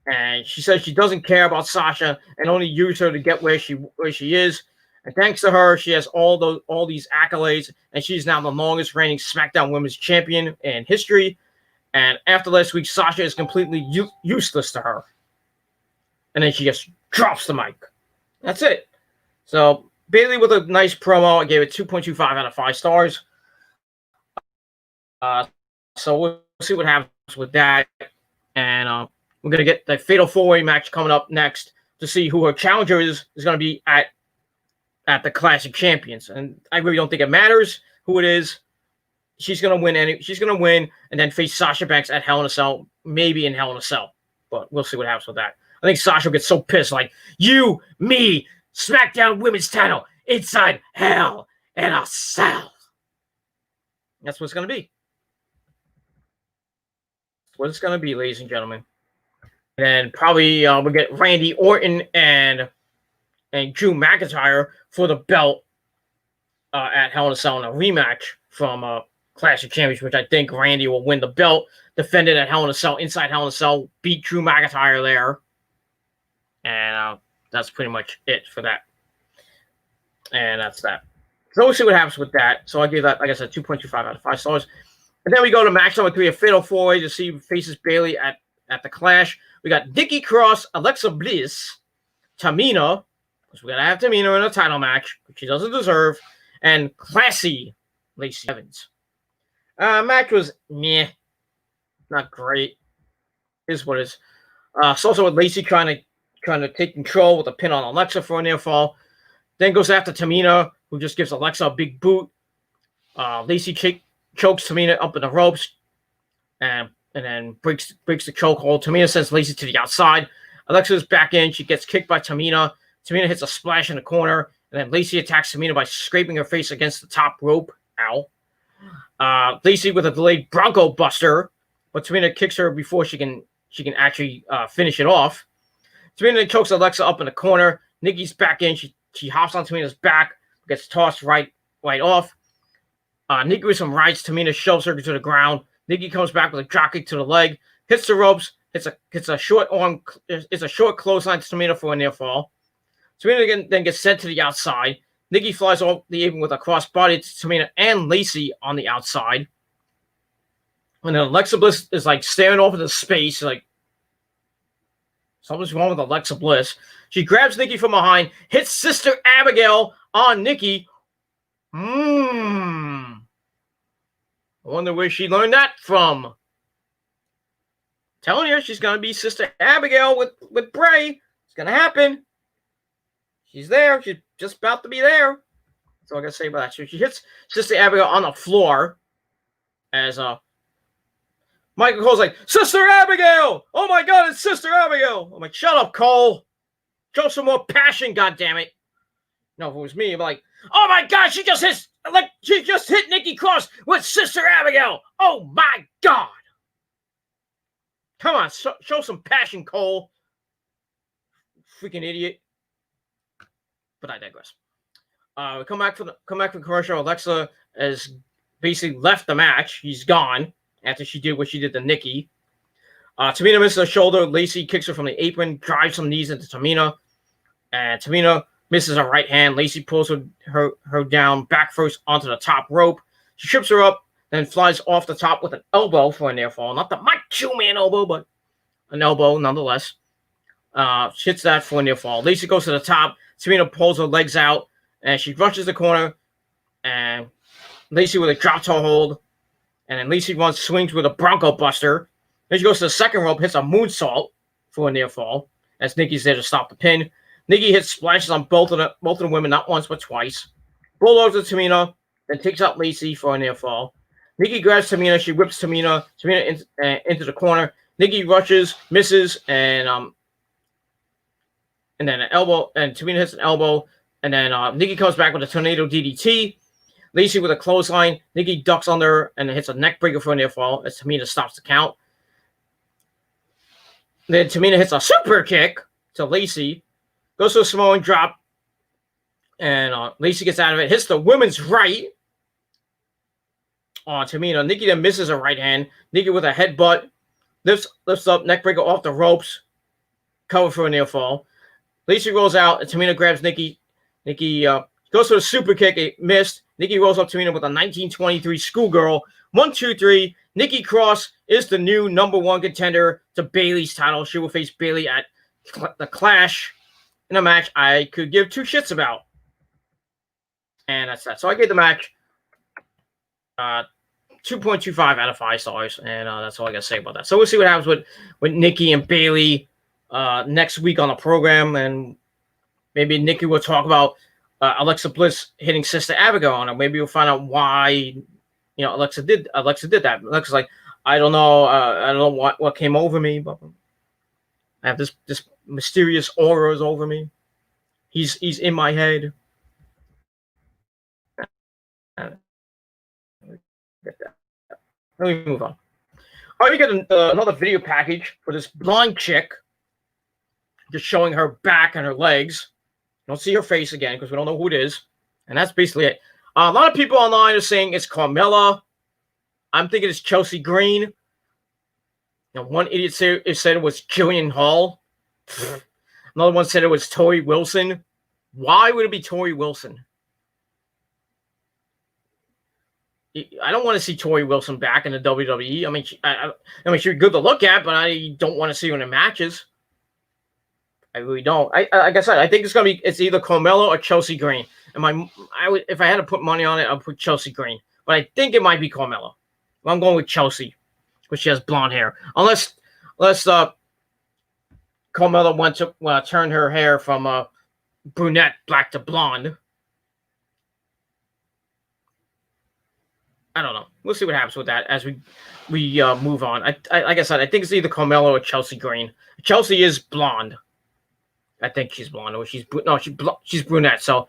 And she says she doesn't care about Sasha and only use her to get where she is. And thanks to her, she has all these accolades, and she's now the longest reigning SmackDown Women's Champion in history. And after last week, Sasha is completely useless to her. And then she just drops the mic. That's it. So Bayley with a nice promo. I gave it 2.25 out of 5 stars. So we'll see what happens with that. And we're going to get the Fatal 4-Way match coming up next to see who her challenger is going to be at the Clash of Champions. And I really don't think it matters who it is. She's going to win. She's going to win and then face Sasha Banks at Hell in a Cell, maybe in Hell in a Cell. But we'll see what happens with that. I think Sasha gets so pissed, like, you, me, SmackDown Women's title, inside Hell in a Cell. That's what it's going to be. That's what it's going to be, ladies and gentlemen. And then probably we'll get Randy Orton and Drew McIntyre for the belt at Hell in a Cell in a rematch from Clash of Champions, which I think Randy will win the belt, defend it at Hell in a Cell, inside Hell in a Cell, beat Drew McIntyre there. And that's pretty much it for that. And that's that. So we'll see what happens with that. So I gave that, like I said, 2.25 out of 5 stars. And then we go to match number 3, a fatal 4-way to see faces Bayley at the Clash. We got Nikki Cross, Alexa Bliss, Tamina, because we got to have Tamina in a title match, which she doesn't deserve, and Classy Lacey Evans. Match was meh, not great. Is what it is. It's also with Lacey trying to take control with a pin on Alexa for a near fall. Then goes after Tamina, who just gives Alexa a big boot. Lacey chokes Tamina up in the ropes, and then breaks the chokehold. Tamina sends Lacey to the outside. Alexa's back in. She gets kicked by Tamina. Tamina hits a splash in the corner, and then Lacey attacks Tamina by scraping her face against the top rope. Ow. Lacey with a delayed Bronco Buster, but Tamina kicks her before she can actually finish it off. Tamina chokes Alexa up in the corner. Nikki's back in. She hops on Tamina's back, gets tossed right off. Nikki with some rights. Tamina shoves her to the ground. Nikki comes back with a dropkick to the leg, hits the ropes, hits a short arm. It's a short clothesline to Tamina for a near fall. Tamina then gets sent to the outside. Nikki flies off the apron with a crossbody to Tamina and Lacey on the outside. And then Alexa Bliss is like staring off into space, like something's wrong with Alexa Bliss. She grabs Nikki from behind, hits Sister Abigail on Nikki. I wonder where she learned that from. Telling you, she's going to be Sister Abigail with Bray. It's going to happen. She's there. She's just about to be there. That's all I got to say about that. So she hits Sister Abigail on the floor as Michael Cole's like, Sister Abigail! Oh my God, it's Sister Abigail! I'm like, shut up, Cole. Show some more passion, goddammit. No, if it was me, I'm like, oh my God, she just hit Nikki Cross with Sister Abigail. Oh my God. Come on, show some passion, Cole. Freaking idiot. But I digress. Come back from commercial. Alexa has basically left the match. She's gone after she did what she did to Nikki. Tamina misses a shoulder. Lacey kicks her from the apron, drives some knees into Tamina. And Tamina misses a right hand. Lacey pulls her down back first onto the top rope. She trips her up, then flies off the top with an elbow for a near fall. Not the Macho Man elbow, but an elbow nonetheless. She hits that for a near fall. Lacey goes to the top. Tamina pulls her legs out, and she rushes the corner. And Lacey with a drop toe hold. And then Lacey swings with a Bronco Buster. Then she goes to the second rope, hits a moonsault for a near fall, as Nikki's there to stop the pin. Nikki hits splashes on both of the women, not once but twice. Bulldogs to Tamina, then takes out Lacey for a near fall. Nikki grabs Tamina, she whips Tamina into the corner. Nikki rushes, misses, and then an elbow, and Tamina hits an elbow, and then Nikki comes back with a tornado DDT. Lacey with a clothesline. Nikki ducks under and hits a neck breaker for a near fall as Tamina stops the count. Then Tamina hits a super kick to Lacey. Goes to a Samoan drop. And Lacey gets out of it. Hits the women's right on Tamina. Nikki then misses a right hand. Nikki with a headbutt. Lifts up. Neck breaker off the ropes. Cover for a near fall. Lacey rolls out. And Tamina grabs Nikki. Nikki goes for a super kick. It missed. Nikki rolls up Tamina with a 1923 schoolgirl. 1, 2, 3. Nikki Cross is the new #1 contender to Bayley's title. She will face Bayley at the Clash in a match I could give two shits about. And that's that. So I gave the match 2.25 out of 5 stars. And that's all I got to say about that. So we'll see what happens with Nikki and Bayley next week on the program. And maybe Nikki will talk about Alexa Bliss hitting Sister Abigail on her. Maybe we'll find out why, Alexa did that. Alexa's like, I don't know what came over me, but I have this mysterious auras over me. He's in my head. Let me move on. All right, we get another video package for this blonde chick, just showing her back and her legs. You don't see her face again because we don't know who it is, and that's basically it. A lot of people online are saying it's Carmella. I'm thinking it's Chelsea Green. You know, one idiot said it was Jillian Hall. Another one said it was Tori Wilson. Why would it be Tori Wilson? I don't want to see Tori Wilson back in the WWE. I mean, she's good to look at, but I don't want to see her in the matches. I really don't. Like I said, I think it's either Carmella or Chelsea Green. And if I had to put money on it, I'd put Chelsea Green. But I think it might be Carmella. I'm going with Chelsea, because she has blonde hair. Unless Carmella went to turn her hair from brunette black to blonde. I don't know. We'll see what happens with that as we move on. Like I said, I think it's either Carmella or Chelsea Green. Chelsea is blonde. I think she's blonde, or she's brunette. So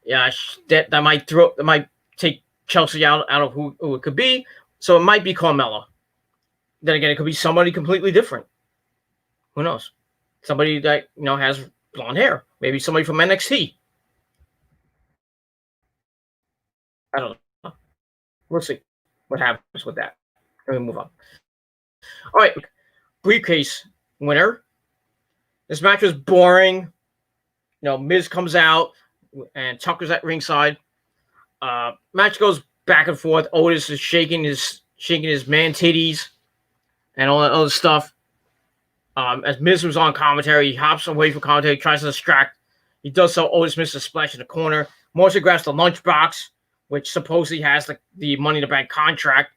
yeah, that might take Chelsea out of who it could be. So it might be Carmella. Then again, it could be somebody completely different. Who knows? Somebody that has blonde hair. Maybe somebody from NXT. I don't know. We'll see what happens with that. Let me move on. All right, briefcase winner. This match was boring. Miz comes out and Tucker's at ringside. Match goes back and forth. Otis is shaking his man titties and all that other stuff. As Miz was on commentary, he hops away from commentary, tries to distract. He does so. Otis misses a splash in the corner. Morrison grabs the lunchbox, which supposedly has the Money in the Bank contract.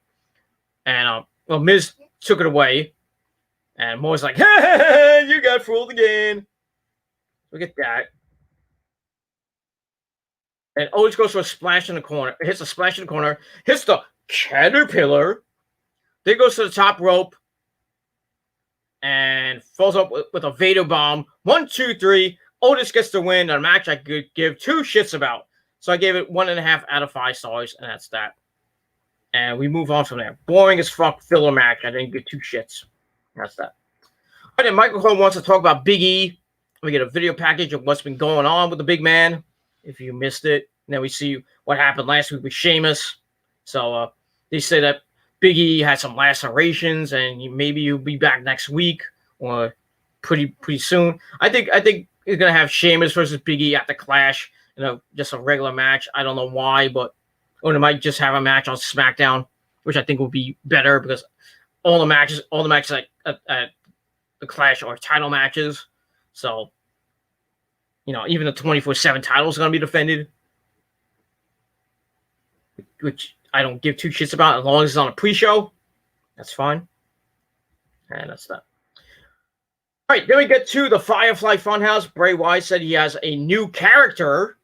And Miz took it away. And Morrison's like, hey, you got fooled again. Look at that. And Otis goes for a splash in the corner. Hits a splash in the corner. Hits the Caterpillar. Then goes to the top rope. And falls up with a Vader bomb. 1, 2, 3. Otis gets the win. A match I could give 2 shits about. So I gave it 1.5 out of 5 stars. And that's that. And we move on from there. Boring as fuck filler match. I didn't give 2 shits. That's that. All right, then Michael Cole wants to talk about Big E. We get a video package of what's been going on with the big man, if you missed it. And then we see what happened last week with Sheamus. So they say that Big E had some lacerations, and maybe he'll be back next week or pretty soon. I think he's gonna have Sheamus versus Big E at the Clash, just a regular match. I don't know why, or they might just have a match on SmackDown, which I think will be better because all the matches at the Clash are title matches. So, even the 24/7 title is going to be defended, which I don't give 2 shits about as long as it's on a pre-show. That's fine. And that's that. All right, then we get to the Firefly Funhouse. Bray Wyatt said he has a new character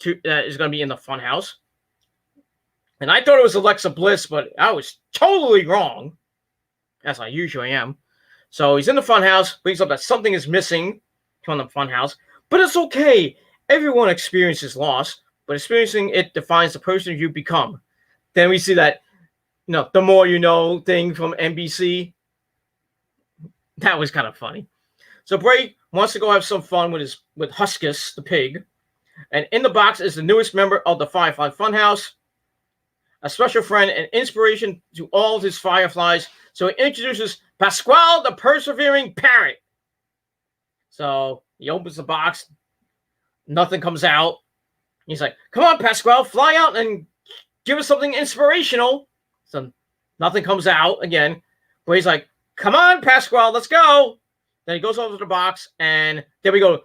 that is going to be in the Funhouse. And I thought it was Alexa Bliss, but I was totally wrong, as I usually am. So he's in the Funhouse, brings up that something is missing from the Funhouse, but it's okay. Everyone experiences loss, but experiencing it defines the person you become. Then we see that, the more you know thing from NBC. That was kind of funny. So Bray wants to go have some fun with Huskus, the pig. And in the box is the newest member of the Firefly Funhouse, a special friend and inspiration to all of his Fireflies. So he introduces Pasquale, the persevering parrot. So he opens the box. Nothing comes out. He's like, come on, Pasquale, fly out and give us something inspirational. So nothing comes out again. Bray's like, come on, Pasquale, let's go. Then he goes over to the box, and there we go.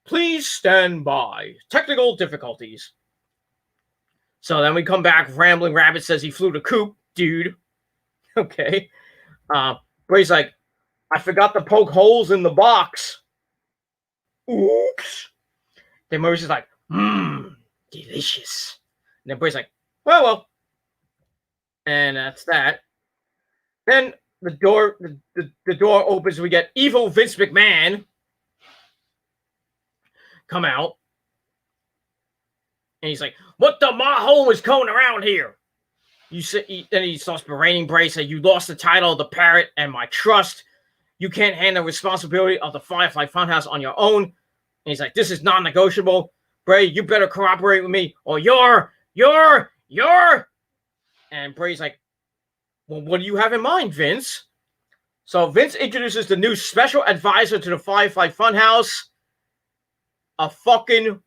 Please stand by. Technical difficulties. So then we come back. Rambling Rabbit says he flew the coop, dude. Okay. Bray's like, I forgot to poke holes in the box. Oops. Then Maurice like, delicious. And then Bray's like, well. And that's that. Then the door opens. We get evil Vince McMahon come out. And he's like, what the mahole is going around here? Then he starts berating Bray, saying, you lost the title of the Parrot and my trust. You can't handle the responsibility of the Firefly Funhouse on your own. And he's like, this is non-negotiable. Bray, you better cooperate with me or you're. And Bray's like, well, what do you have in mind, Vince? So Vince introduces the new special advisor to the Firefly Funhouse, a fucking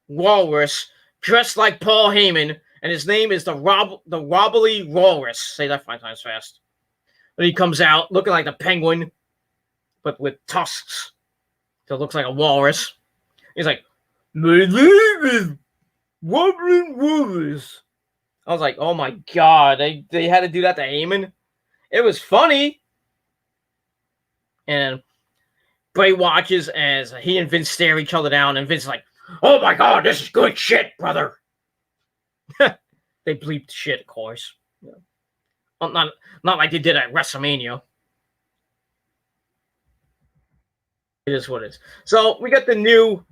walrus dressed like Paul Heyman, and his name is the Wobbly Walrus. Say that 5 times fast. And he comes out looking like the Penguin, but with tusks. So it looks like a walrus. He's like, my name is Wobbly Walrus. I was like, oh my god, they had to do that to Heyman? It was funny. And Bray watches as he and Vince stare each other down, and Vince is like, oh my god, this is good shit, brother. They bleeped shit, of course. Yeah. Well, not like they did at WrestleMania. It is what it is. So we got the new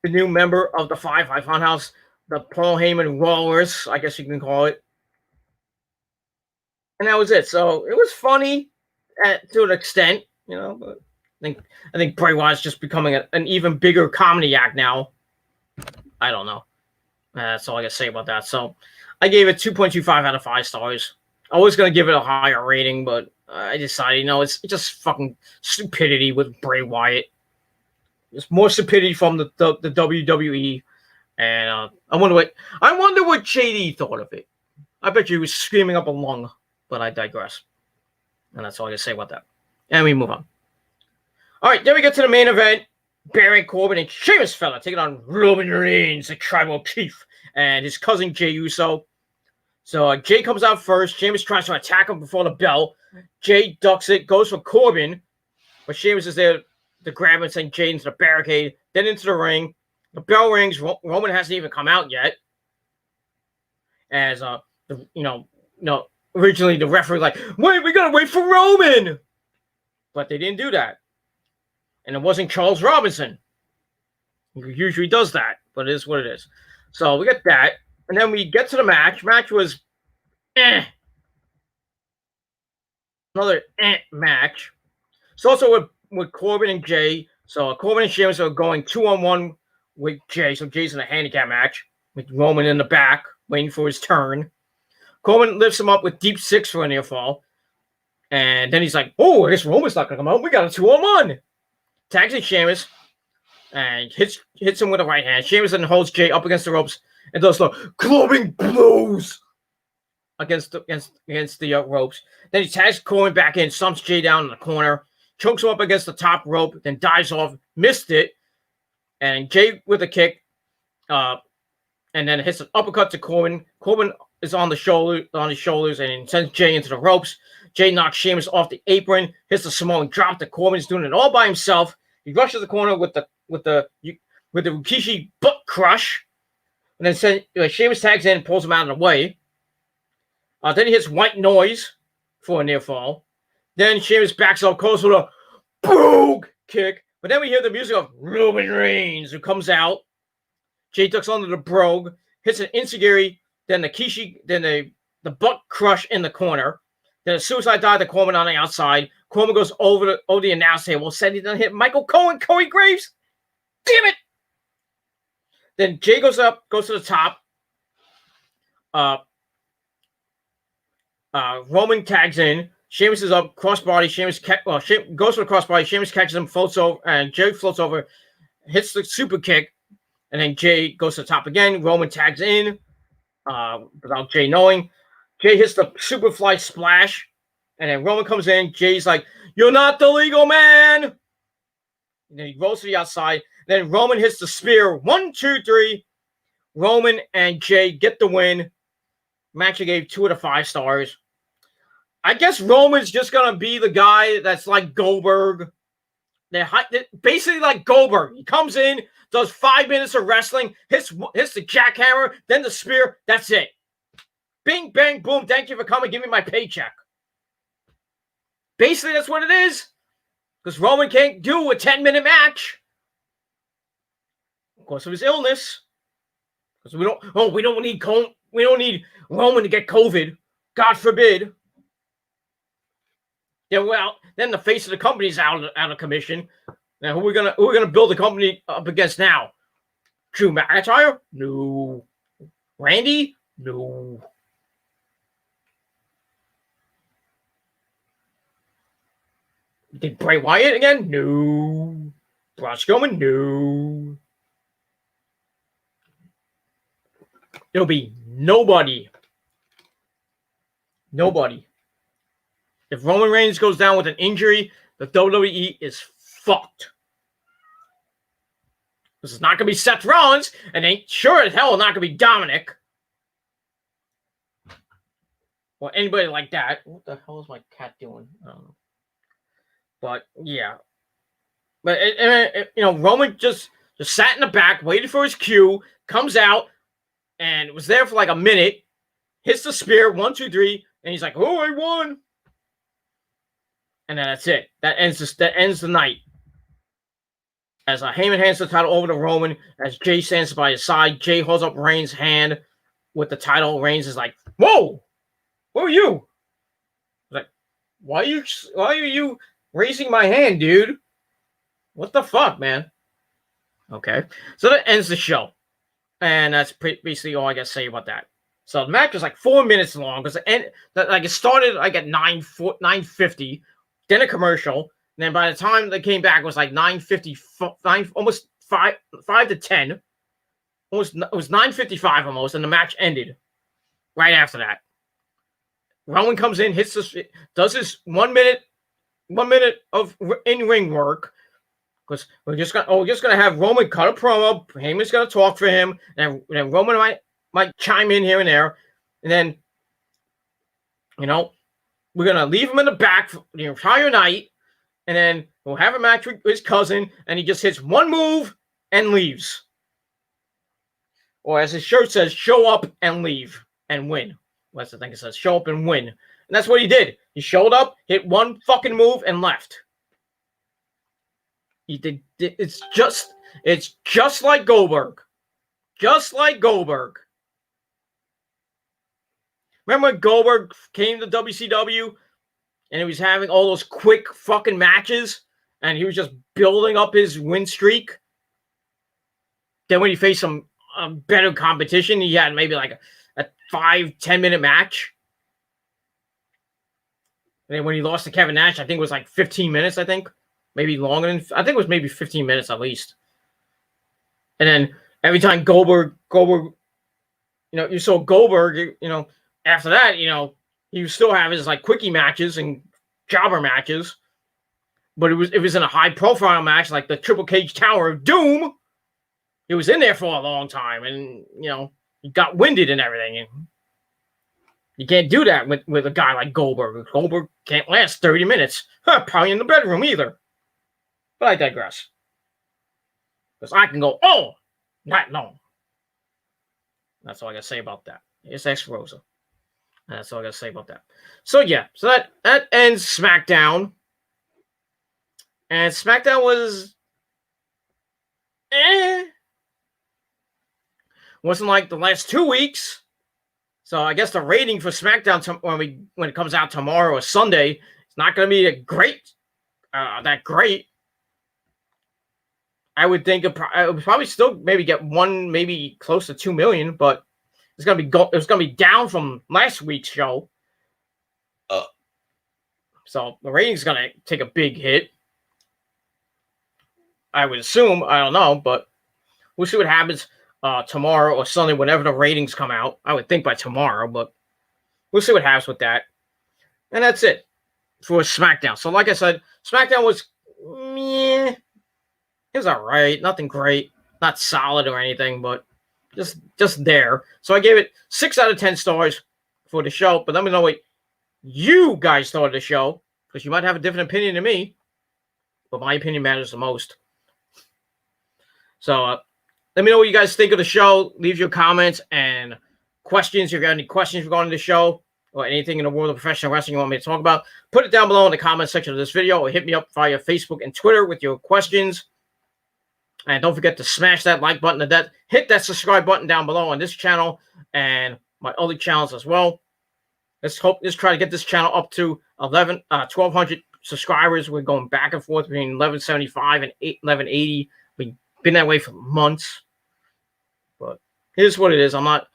member of the Firefly Funhouse, the Paul Heyman Walrus, I guess you can call it. And that was it. So it was funny to an extent, you know, but I think Bray Wyatt's just becoming an even bigger comedy act now. I don't know. That's all I got to say about that. So I gave it 2.25 out of 5 stars. I was going to give it a higher rating, but I decided, you know, it's just fucking stupidity with Bray Wyatt. It's more stupidity from the WWE. And I wonder what JD thought of it. I bet you he was screaming up a lung, but I digress. And that's all I got to say about that. And we move on. All right, then we get to the main event. Baron Corbin and Sheamus fella taking on Roman Reigns, the tribal chief, and his cousin Jey Uso. So Jey comes out first. Sheamus tries to attack him before the bell. Jey ducks it, goes for Corbin, but Sheamus is there to grab him and send Jey into the barricade, then into the ring. The bell rings. Roman hasn't even come out yet. As originally the referee like, wait, we gotta wait for Roman, but they didn't do that. And it wasn't Charles Robinson. He usually does that, but it is what it is. So we got that. And then we get to the match. Match was another match. It's also with Corbin and Jey. So Corbin and Sheamus are going 2-on-1 with Jey. So Jey's in a handicap match with Roman in the back, waiting for his turn. Corbin lifts him up with deep 6 for a near fall. And then he's like, oh, I guess Roman's not going to come out. We got a 2-on-1. Tags in Sheamus and hits him with a right hand. Sheamus then holds Jey up against the ropes and does the clubbing blows against the ropes. Then he tags Corbin back in, stomps Jey down in the corner, chokes him up against the top rope, then dives off, missed it, and Jey with a kick, and then hits an uppercut to Corbin. Corbin is on his shoulders and sends Jey into the ropes. Jey knocks Sheamus off the apron, hits the Samoan drop to Corbin. He's doing it all by himself. He rushes the corner with the Rikishi butt crush, and then Sheamus tags in and pulls him out of the way. Then he hits white noise for a near fall. Then Sheamus backs up close with a boog kick. But then we hear the music of Roman Reigns, who comes out. Jey ducks under the brogue, hits an enziguri, then the Kishi, then the butt crush in the corner. Then a suicide dive to Corbin on the outside. Corbin goes over the announce table, said he done hit Michael Cohen, Corey Graves. Damn it! Then Jey goes to the top. Roman tags in. Sheamus is up, crossbody. Sheamus goes for the crossbody. Sheamus catches him, floats over, and Jey floats over, hits the super kick, and then Jey goes to the top again. Roman tags in without Jey knowing. Jey hits the Superfly splash, and then Roman comes in. Jey's like, "You're not the legal man." And then he rolls to the outside. Then Roman hits the spear. 1, 2, 3. Roman and Jey get the win. Match I gave 2 out of 5 stars. I guess Roman's just gonna be the guy that's like Goldberg. They're basically like Goldberg. He comes in, does 5 minutes of wrestling, hits the jackhammer, then the spear. That's it. Bing, bang, boom. Thank you for coming. Give me my paycheck. Basically, that's what it is. Because Roman can't do a 10-minute match. Of course, of his illness. Because we don't need Roman to get COVID. God forbid. Yeah, well, then the face of the company's out of commission. Now, who are we gonna build the company up against now? Drew McIntyre? No. Randy? No. Did Bray Wyatt again? No. Braun Strowman? No. It'll be nobody. Nobody. If Roman Reigns goes down with an injury, the WWE is fucked. This is not going to be Seth Rollins, and ain't sure as hell not going to be Dominic. Or anybody like that. What the hell is my cat doing? I don't know. But, yeah. But, Roman just sat in the back, waited for his cue, comes out, and was there for like a minute, hits the spear, 1, 2, 3, and he's like, oh, I won. And then that's it. That ends the night. As Heyman hands the title over to Roman, as Jay stands by his side, Jay holds up Reigns' hand with the title. Reigns is like, whoa, who are you? Like, why are you raising my hand, dude? What the fuck, man? Okay. So that ends the show. And that's basically all I got to say about that. So the match was like 4 minutes long because it started like at 9:50, then a commercial. And then by the time they came back, it was like 9:55, almost 5 to 10. It was 9:55 almost, and the match ended right after that. Roman comes in, does his 1 minute of in-ring work. Because we're just gonna have Roman cut a promo. Heyman's gonna talk for him, and then Roman might chime in here and there, and then we're gonna leave him in the back for the entire night, and then we'll have a match with his cousin, and he just hits one move and leaves, or as his shirt says, "Show up and leave and win." That's the thing it says, "Show up and win," and that's what he did. He showed up, hit one fucking move, and left. He did. It's just like Goldberg. Just like Goldberg. Remember when Goldberg came to WCW and he was having all those quick fucking matches and he was just building up his win streak? Then when he faced some better competition, he had maybe like a 5-10 minute match. And then when he lost to Kevin Nash, I think it was like 15 minutes, I think. Maybe longer than, I think it was maybe 15 minutes at least. And then every time Goldberg, you saw Goldberg, after that, he would still have his like quickie matches and jobber matches. But it was in a high profile match like the Triple Cage Tower of Doom. He was in there for a long time and, he got winded and everything. And you can't do that with a guy like Goldberg. Goldberg can't last 30 minutes. Probably in the bedroom either. But I digress. Because I can go, not long. That's all I got to say about that. It's X Rosa. That's all I got to say about that. So, yeah. So that ends SmackDown. And SmackDown was... Wasn't like the last 2 weeks. So, I guess the rating for SmackDown when it comes out tomorrow or Sunday, it's not going to be that great. I would think it would probably still maybe get maybe close to 2 million, but it's gonna be down from last week's show. So the rating's gonna take a big hit. I would assume. I don't know, but we'll see what happens tomorrow or Sunday, whenever the ratings come out. I would think by tomorrow, but we'll see what happens with that. And that's it for SmackDown. So like I said, SmackDown was meh. It was all right. Nothing great. Not solid or anything, but just there. So I gave it 6 out of 10 stars for the show. But let me know what you guys thought of the show, because you might have a different opinion than me. But my opinion matters the most. So let me know what you guys think of the show. Leave your comments and questions. If you got any questions regarding the show or anything in the world of professional wrestling you want me to talk about, put it down below in the comment section of this video or hit me up via Facebook and Twitter with your questions. And don't forget to smash that like button and hit that subscribe button down below on this channel and my other channels as well. Let's try to get this channel up to 1,200 subscribers. We're going back and forth between 1175 and 1180. We've been that way for months. But here's what it is. I'm not,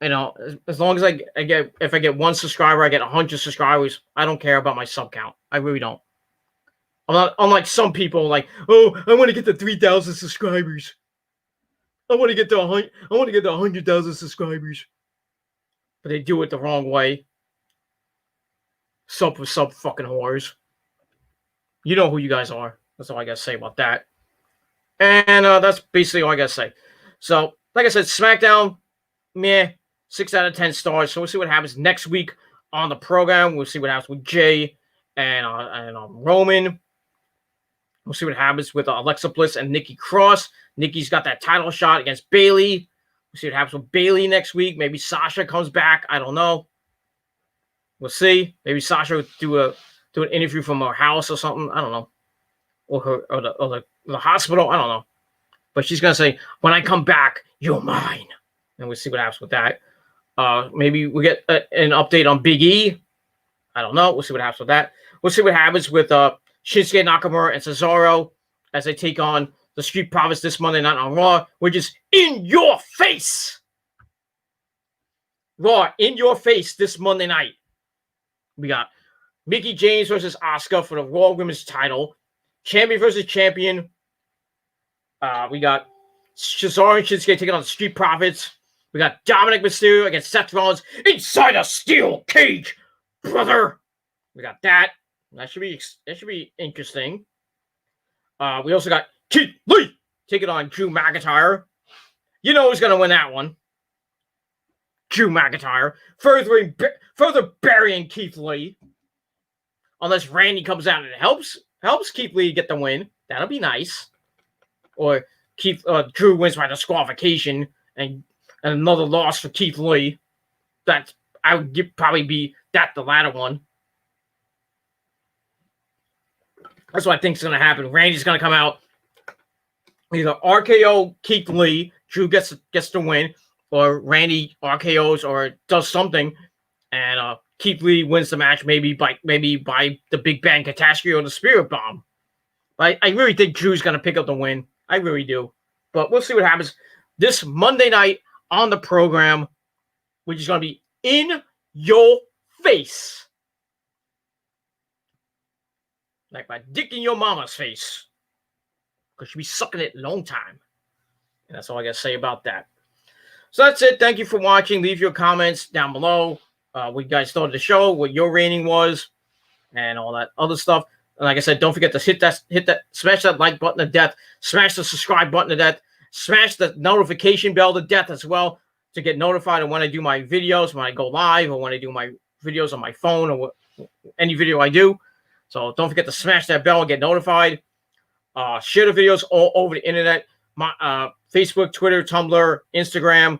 as long as if I get one subscriber, I get 100 subscribers. I don't care about my sub count. I really don't. I'm not unlike some people like, oh, I want to get to 3,000 subscribers. I want to get to 100. I want to get to 100,000 subscribers. But they do it the wrong way. Sub for sub fucking whores. You know who you guys are. That's all I gotta say about that. And that's basically all I gotta say. So, like I said, SmackDown, meh, 6 out of 10 stars. So we'll see what happens next week on the program. We'll see what happens with Jay and Roman. We'll see what happens with Alexa Bliss and Nikki Cross. Nikki's got that title shot against Bayley. We'll see what happens with Bayley next week. Maybe Sasha comes back. I don't know. We'll see. Maybe Sasha will do an interview from her house or something. I don't know. Or the hospital. I don't know. But she's gonna say, "When I come back, you're mine." And we'll see what happens with that. Maybe we'll get an update on Big E. I don't know. We'll see what happens with that. We'll see what happens with Shinsuke Nakamura and Cesaro as they take on the Street Profits this Monday night on Raw, which is in your face. Raw, in your face this Monday night. We got Mickie James versus Asuka for the Raw Women's title. Champion versus champion. We got Cesaro and Shinsuke taking on the Street Profits. We got Dominic Mysterio against Seth Rollins inside a steel cage, brother. We got that. That should be interesting. We also got Keith Lee taking on Drew McIntyre. You know who's gonna win that one. Drew McIntyre. Further burying Keith Lee. Unless Randy comes out and helps Keith Lee get the win. That'll be nice. Or Drew wins by disqualification and another loss for Keith Lee. I would probably be the latter one. That's what I think is going to happen. Randy's going to come out, either RKO Keith Lee, Drew gets the win, or Randy RKOs or does something, and Keith Lee wins the match, maybe by the Big Bang Catastrophe or the Spirit Bomb. But I really think Drew's going to pick up the win. I really do. But we'll see what happens this Monday night on the program, which is going to be in your face. Like my dick in your mama's face. Because she'll be sucking it a long time. And that's all I got to say about that. So that's it. Thank you for watching. Leave your comments down below. What you guys thought of the show, what your rating was, and all that other stuff. And like I said, don't forget to smash that like button to death. Smash the subscribe button to death. Smash the notification bell to death as well to get notified of when I do my videos, when I go live, or when I do my videos on my phone, or any video I do. So don't forget to smash that bell and get notified. Share the videos all over the internet. My Facebook, Twitter, Tumblr, Instagram,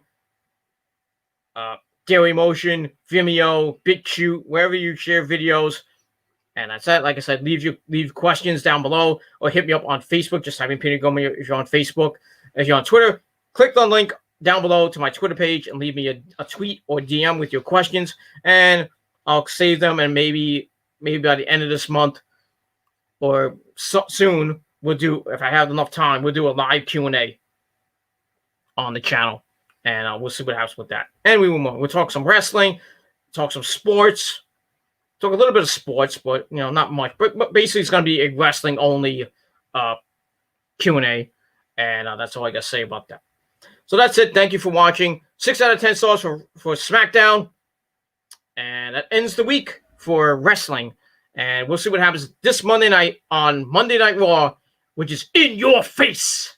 Daily Motion, Vimeo, BitChute, wherever you share videos. And that's it. Like I said, leave questions down below or hit me up on Facebook. Just type in Peter Gomez if you're on Facebook. If you're on Twitter, click the link down below to my Twitter page and leave me a tweet or DM with your questions. And I'll save them, and maybe by the end of this month or soon, we'll do, if I have enough time, we'll do a live Q&A on the channel. And we'll see what happens with that. And we'll talk some wrestling, talk some sports, talk a little bit of sports, but, not much. But basically, it's going to be a wrestling-only Q&A. And that's all I got to say about that. So that's it. Thank you for watching. 6 out of 10 stars for SmackDown. And that ends the week for wrestling. And we'll see what happens this Monday night on Monday Night Raw, which is in your face.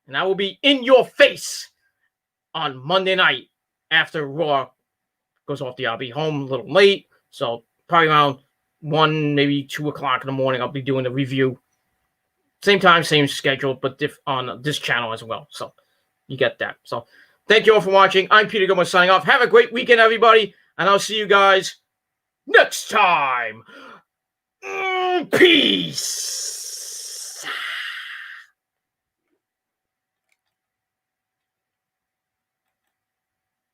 And I will be in your face on Monday night after Raw goes off the air. I'll be home a little late. So probably around 1, maybe 2 o'clock in the morning, I'll be doing the review. Same time, same schedule, but on this channel as well. So you get that. So Thank you all for watching. I'm Peter Gilmore signing off. Have a great weekend, everybody, and I'll see you guys next time. Peace.